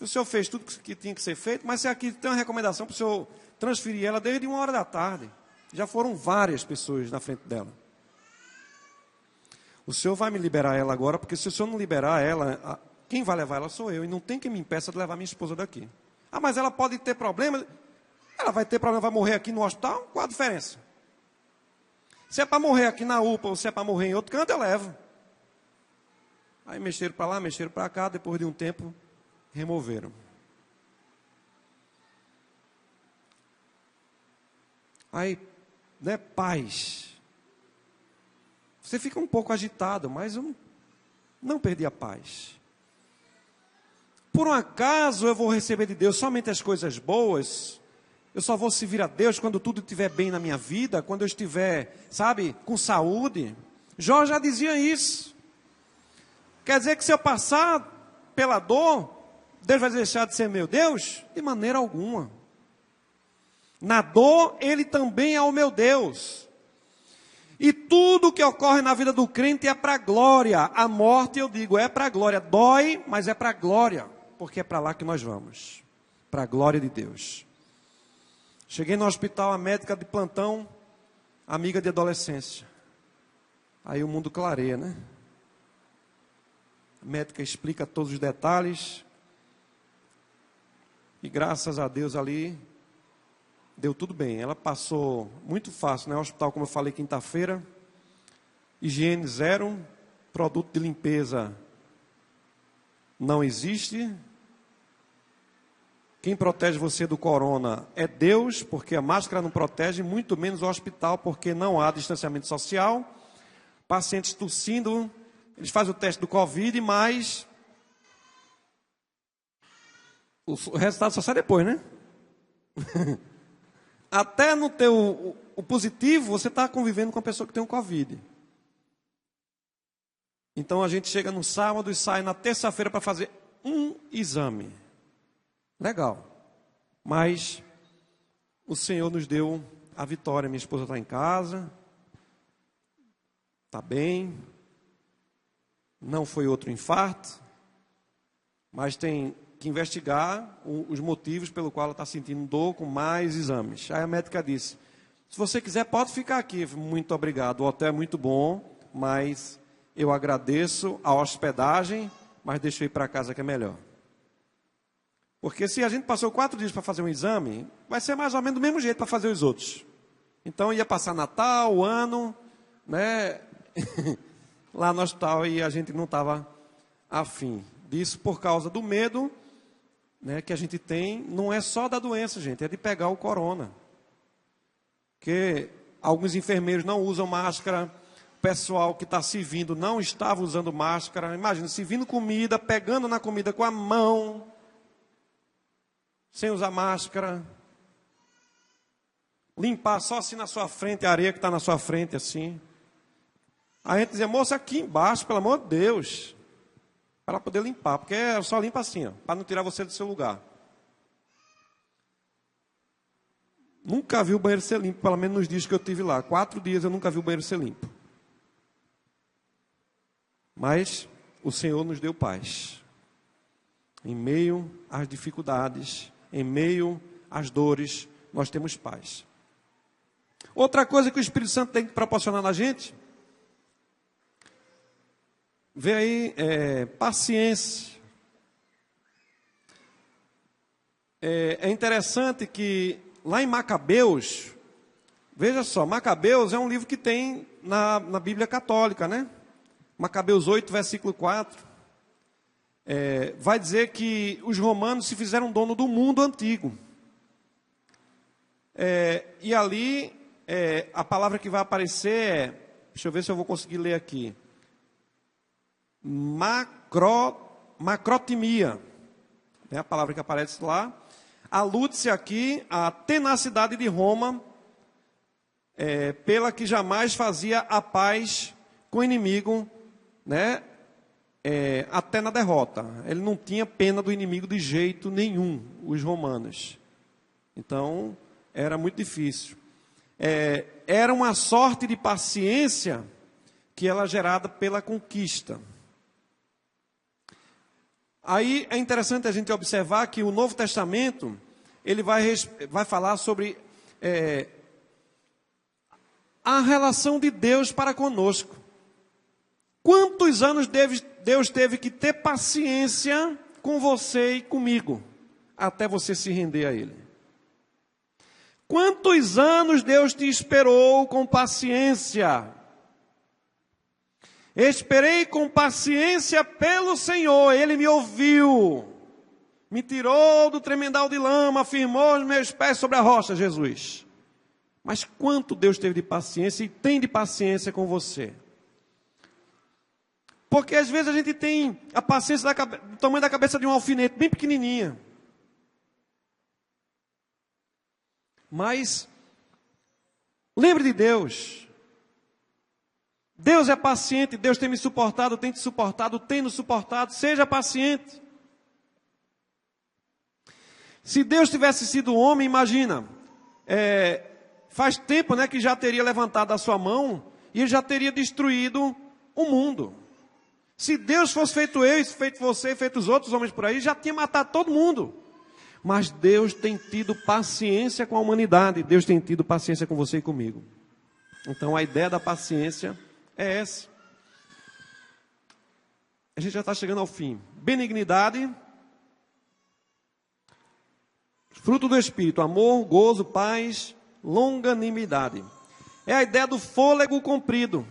O senhor fez tudo que tinha que ser feito, mas se aqui tem uma recomendação para o senhor transferir ela desde 1 hora da tarde. Já foram várias pessoas na frente dela. O senhor vai me liberar ela agora, porque se o senhor não liberar ela, quem vai levar ela sou eu, e não tem quem me impeça de levar minha esposa daqui. Ah, mas ela pode ter problema. Ela vai ter problema, vai morrer aqui no hospital? Qual a diferença? Se é para morrer aqui na UPA ou se é para morrer em outro canto, eu levo. Aí mexeram para lá, mexeram para cá, depois de um tempo, removeram. Aí, né, paz. Você fica um pouco agitado, mas eu não perdi a paz. Por um acaso eu vou receber de Deus somente as coisas boas? Eu só vou servir a Deus quando tudo estiver bem na minha vida, quando eu estiver, sabe, com saúde. Jó já dizia isso. Quer dizer que se eu passar pela dor, Deus vai deixar de ser meu Deus? De maneira alguma. Na dor, Ele também é o meu Deus. E tudo que ocorre na vida do crente é para a glória. A morte, eu digo, é para a glória. Dói, mas é para a glória. Porque é para lá que nós vamos. Para a glória de Deus. Cheguei no hospital, a médica de plantão, amiga de adolescência. Aí o mundo clareia, né? A médica explica todos os detalhes. E graças a Deus ali, deu tudo bem. Ela passou muito fácil, né? O hospital, como eu falei, quinta-feira. Higiene zero. Produto de limpeza não existe. Quem protege você do corona é Deus, porque a máscara não protege, muito menos o hospital, porque não há distanciamento social. Pacientes tossindo, eles fazem o teste do Covid, mas o resultado só sai depois, né? Até no ter o positivo, você está convivendo com a pessoa que tem o Covid. Então a gente chega no sábado e sai na terça-feira para fazer um exame. Legal. Mas o Senhor nos deu a vitória. Minha esposa está em casa. Está bem. não foi outro infarto, mas tem que investigar os motivos pelo qual ela está sentindo dor com mais exames. Aí a médica disse, se você quiser pode ficar aqui, muito obrigado, o hotel é muito bom, mas eu agradeço a hospedagem, mas deixa eu ir para casa que é melhor. Porque se a gente passou 4 dias para fazer um exame, vai ser mais ou menos do mesmo jeito para fazer os outros. Então ia passar Natal, o ano, né, lá no hospital e a gente não estava afim disso por causa do medo, né, que a gente tem, não é só da doença, gente, é de pegar o corona. Porque alguns enfermeiros não usam máscara, o pessoal que está servindo não estava usando máscara. Imagina, servindo comida, pegando na comida com a mão, sem usar máscara. Limpar só assim na sua frente, a areia que está na sua frente, assim. Aí a gente dizia, moça, aqui embaixo, pelo amor de Deus, para ela poder limpar, porque ela só limpa assim, para não tirar você do seu lugar. Nunca vi o banheiro ser limpo, pelo menos nos dias que eu estive lá. 4 dias eu nunca vi o banheiro ser limpo. Mas o Senhor nos deu paz. Em meio às dificuldades, em meio às dores, nós temos paz. Outra coisa que o Espírito Santo tem que proporcionar na gente, vê aí, paciência. É interessante que lá em Macabeus, veja só, Macabeus é um livro que tem na Bíblia Católica, né? Macabeus 8, versículo 4. Vai dizer que os romanos se fizeram dono do mundo antigo. E ali, a palavra que vai aparecer é, deixa eu ver se eu vou conseguir ler aqui. Macrotimia. É a palavra que aparece lá. Alude-se aqui à tenacidade de Roma, pela que jamais fazia a paz com o inimigo, né? Até na derrota. Ele não tinha pena do inimigo de jeito nenhum, os romanos. Então, era muito difícil. Era uma sorte de paciência que ela gerada pela conquista. Aí é interessante a gente observar que o Novo Testamento, ele vai falar sobre a relação de Deus para conosco. Quantos anos Deus teve que ter paciência com você e comigo, até você se render a Ele? Quantos anos Deus te esperou com paciência? Esperei com paciência pelo Senhor, Ele me ouviu, me tirou do tremedal de lama, firmou os meus pés sobre a rocha, Jesus. Mas quanto Deus teve de paciência e tem de paciência com você? Porque às vezes a gente tem a paciência do tamanho da cabeça de um alfinete, bem pequenininha. Mas, lembre de Deus. Deus é paciente, Deus tem me suportado, tem te suportado, tem nos suportado, seja paciente. Se Deus tivesse sido homem, imagina, faz tempo, né, que já teria levantado a sua mão e ele já teria destruído o mundo. Se Deus fosse feito eu, feito você, feito os outros homens por aí, já tinha matado todo mundo. Mas Deus tem tido paciência com a humanidade, Deus tem tido paciência com você e comigo. Então a ideia da paciência é essa. A gente já está chegando ao fim. Benignidade, fruto do Espírito, amor, gozo, paz, longanimidade. É a ideia do fôlego comprido.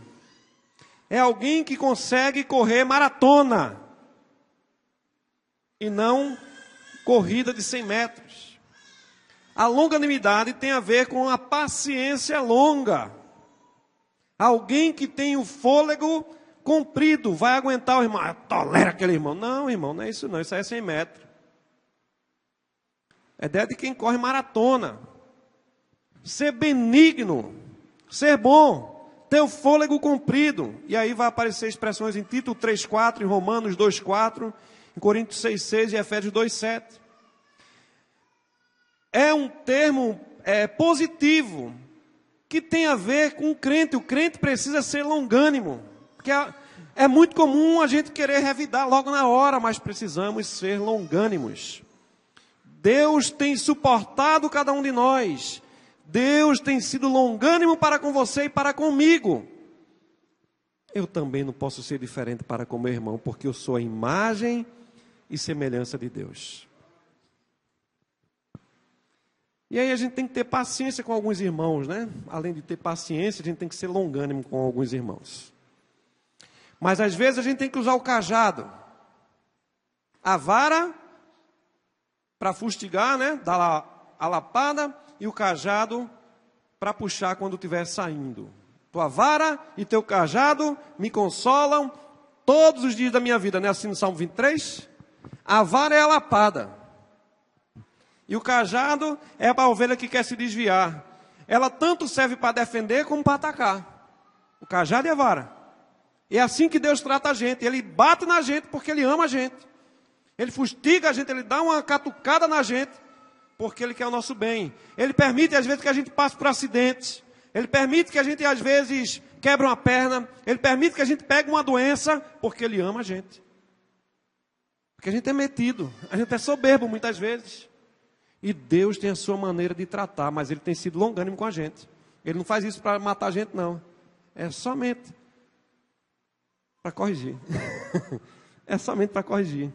É alguém que consegue correr maratona e não corrida de 100 metros. A longanimidade tem a ver com a paciência longa. Alguém que tem o fôlego comprido, vai aguentar o irmão. Tolera aquele irmão. Não, irmão, não é isso não. Isso aí é 100 metros. É ideia de quem corre maratona. Ser benigno. Ser bom. Ter o fôlego comprido. E aí vai aparecer expressões em Tito 3,4, em Romanos 2,4, em Coríntios 6,6 e Efésios 2,7. É um termo positivo, que tem a ver com o crente. O crente precisa ser longânimo. Porque É muito comum a gente querer revidar logo na hora, mas precisamos ser longânimos. Deus tem suportado cada um de nós. Deus tem sido longânimo para com você e para comigo. Eu também não posso ser diferente para com meu irmão, porque eu sou a imagem e semelhança de Deus. E aí a gente tem que ter paciência com alguns irmãos, né? Além de ter paciência, a gente tem que ser longânimo com alguns irmãos. Mas às vezes a gente tem que usar o cajado. A vara para fustigar, né? Dar a lapada, e o cajado para puxar quando estiver saindo. Tua vara e teu cajado me consolam todos os dias da minha vida, não é assim no Salmo 23? A vara é a lapada. E o cajado é para a ovelha que quer se desviar. Ela tanto serve para defender como para atacar. O cajado e a vara. E é assim que Deus trata a gente. Ele bate na gente porque Ele ama a gente. Ele fustiga a gente, Ele dá uma catucada na gente porque Ele quer o nosso bem. Ele permite às vezes que a gente passe por acidentes. Ele permite que a gente às vezes quebre uma perna. Ele permite que a gente pegue uma doença porque Ele ama a gente. Porque a gente é metido. A gente é soberbo muitas vezes. E Deus tem a sua maneira de tratar, mas Ele tem sido longânimo com a gente. Ele não faz isso para matar a gente, não. É somente para corrigir. É somente para corrigir.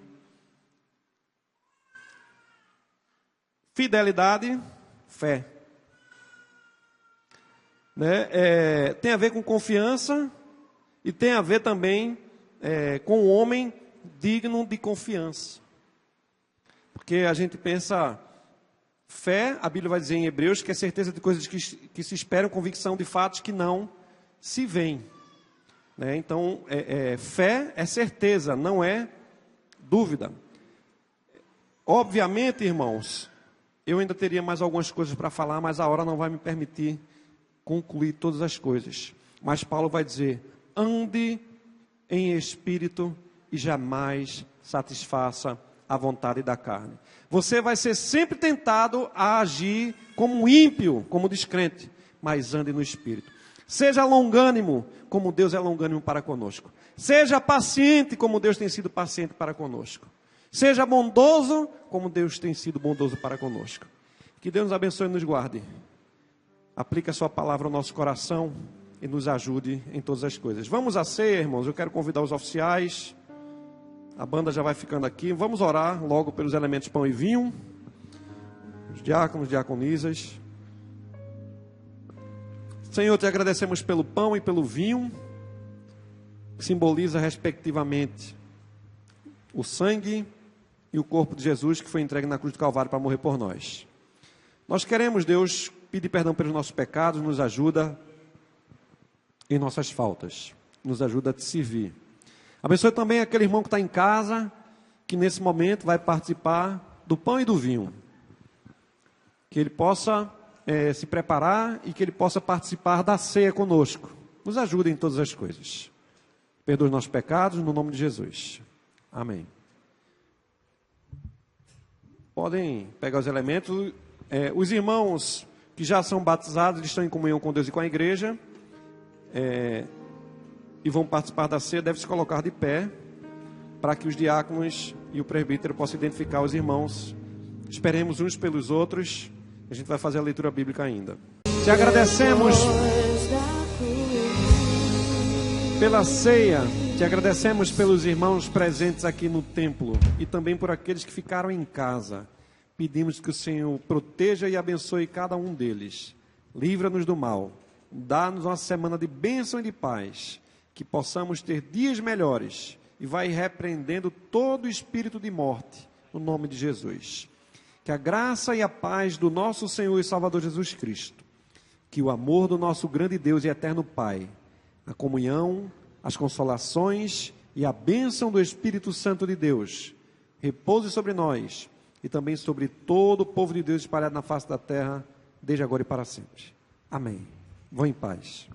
Fidelidade, fé. Né? Tem a ver com confiança e tem a ver também com o homem digno de confiança. Porque a gente pensa... Fé, a Bíblia vai dizer em Hebreus, que é certeza de coisas que se esperam, convicção de fatos que não se veem. Né? Então, fé é certeza, não é dúvida. Obviamente, irmãos, eu ainda teria mais algumas coisas para falar, mas a hora não vai me permitir concluir todas as coisas. Mas Paulo vai dizer, ande em espírito e jamais satisfaça a vontade da carne. Você vai ser sempre tentado a agir como ímpio, como descrente, mas ande no Espírito. Seja longânimo, como Deus é longânimo para conosco. Seja paciente, como Deus tem sido paciente para conosco. Seja bondoso, como Deus tem sido bondoso para conosco. Que Deus nos abençoe e nos guarde. Aplique a sua palavra ao nosso coração e nos ajude em todas as coisas. Vamos à ceia, irmãos. Eu quero convidar os oficiais. A banda já vai ficando aqui. Vamos orar logo pelos elementos pão e vinho. Os diáconos, diaconisas. Senhor, te agradecemos pelo pão e pelo vinho, que simboliza respectivamente o sangue e o corpo de Jesus que foi entregue na cruz do Calvário para morrer por nós. Nós queremos, Deus, pedir perdão pelos nossos pecados, nos ajuda em nossas faltas, nos ajuda a te servir. Abençoe também aquele irmão que está em casa, que nesse momento vai participar do pão e do vinho. Que ele possa se preparar e que ele possa participar da ceia conosco. Nos ajude em todas as coisas. Perdoe os nossos pecados, no nome de Jesus. Amém. Podem pegar os elementos. Os irmãos que já são batizados, eles estão em comunhão com Deus e com a igreja. E vão participar da ceia, devem se colocar de pé, para que os diáconos e o presbítero possam identificar os irmãos. Esperemos uns pelos outros. A gente vai fazer a leitura bíblica ainda. Te agradecemos pela ceia, te agradecemos pelos irmãos presentes aqui no templo e também por aqueles que ficaram em casa. Pedimos que o Senhor proteja e abençoe cada um deles. Livra-nos do mal. Dá-nos uma semana de bênção e de paz. Que possamos ter dias melhores e vai repreendendo todo espírito de morte, no nome de Jesus. Que a graça e a paz do nosso Senhor e Salvador Jesus Cristo, que o amor do nosso grande Deus e eterno Pai, a comunhão, as consolações e a bênção do Espírito Santo de Deus, repouse sobre nós e também sobre todo o povo de Deus espalhado na face da terra, desde agora e para sempre. Amém. Vão em paz.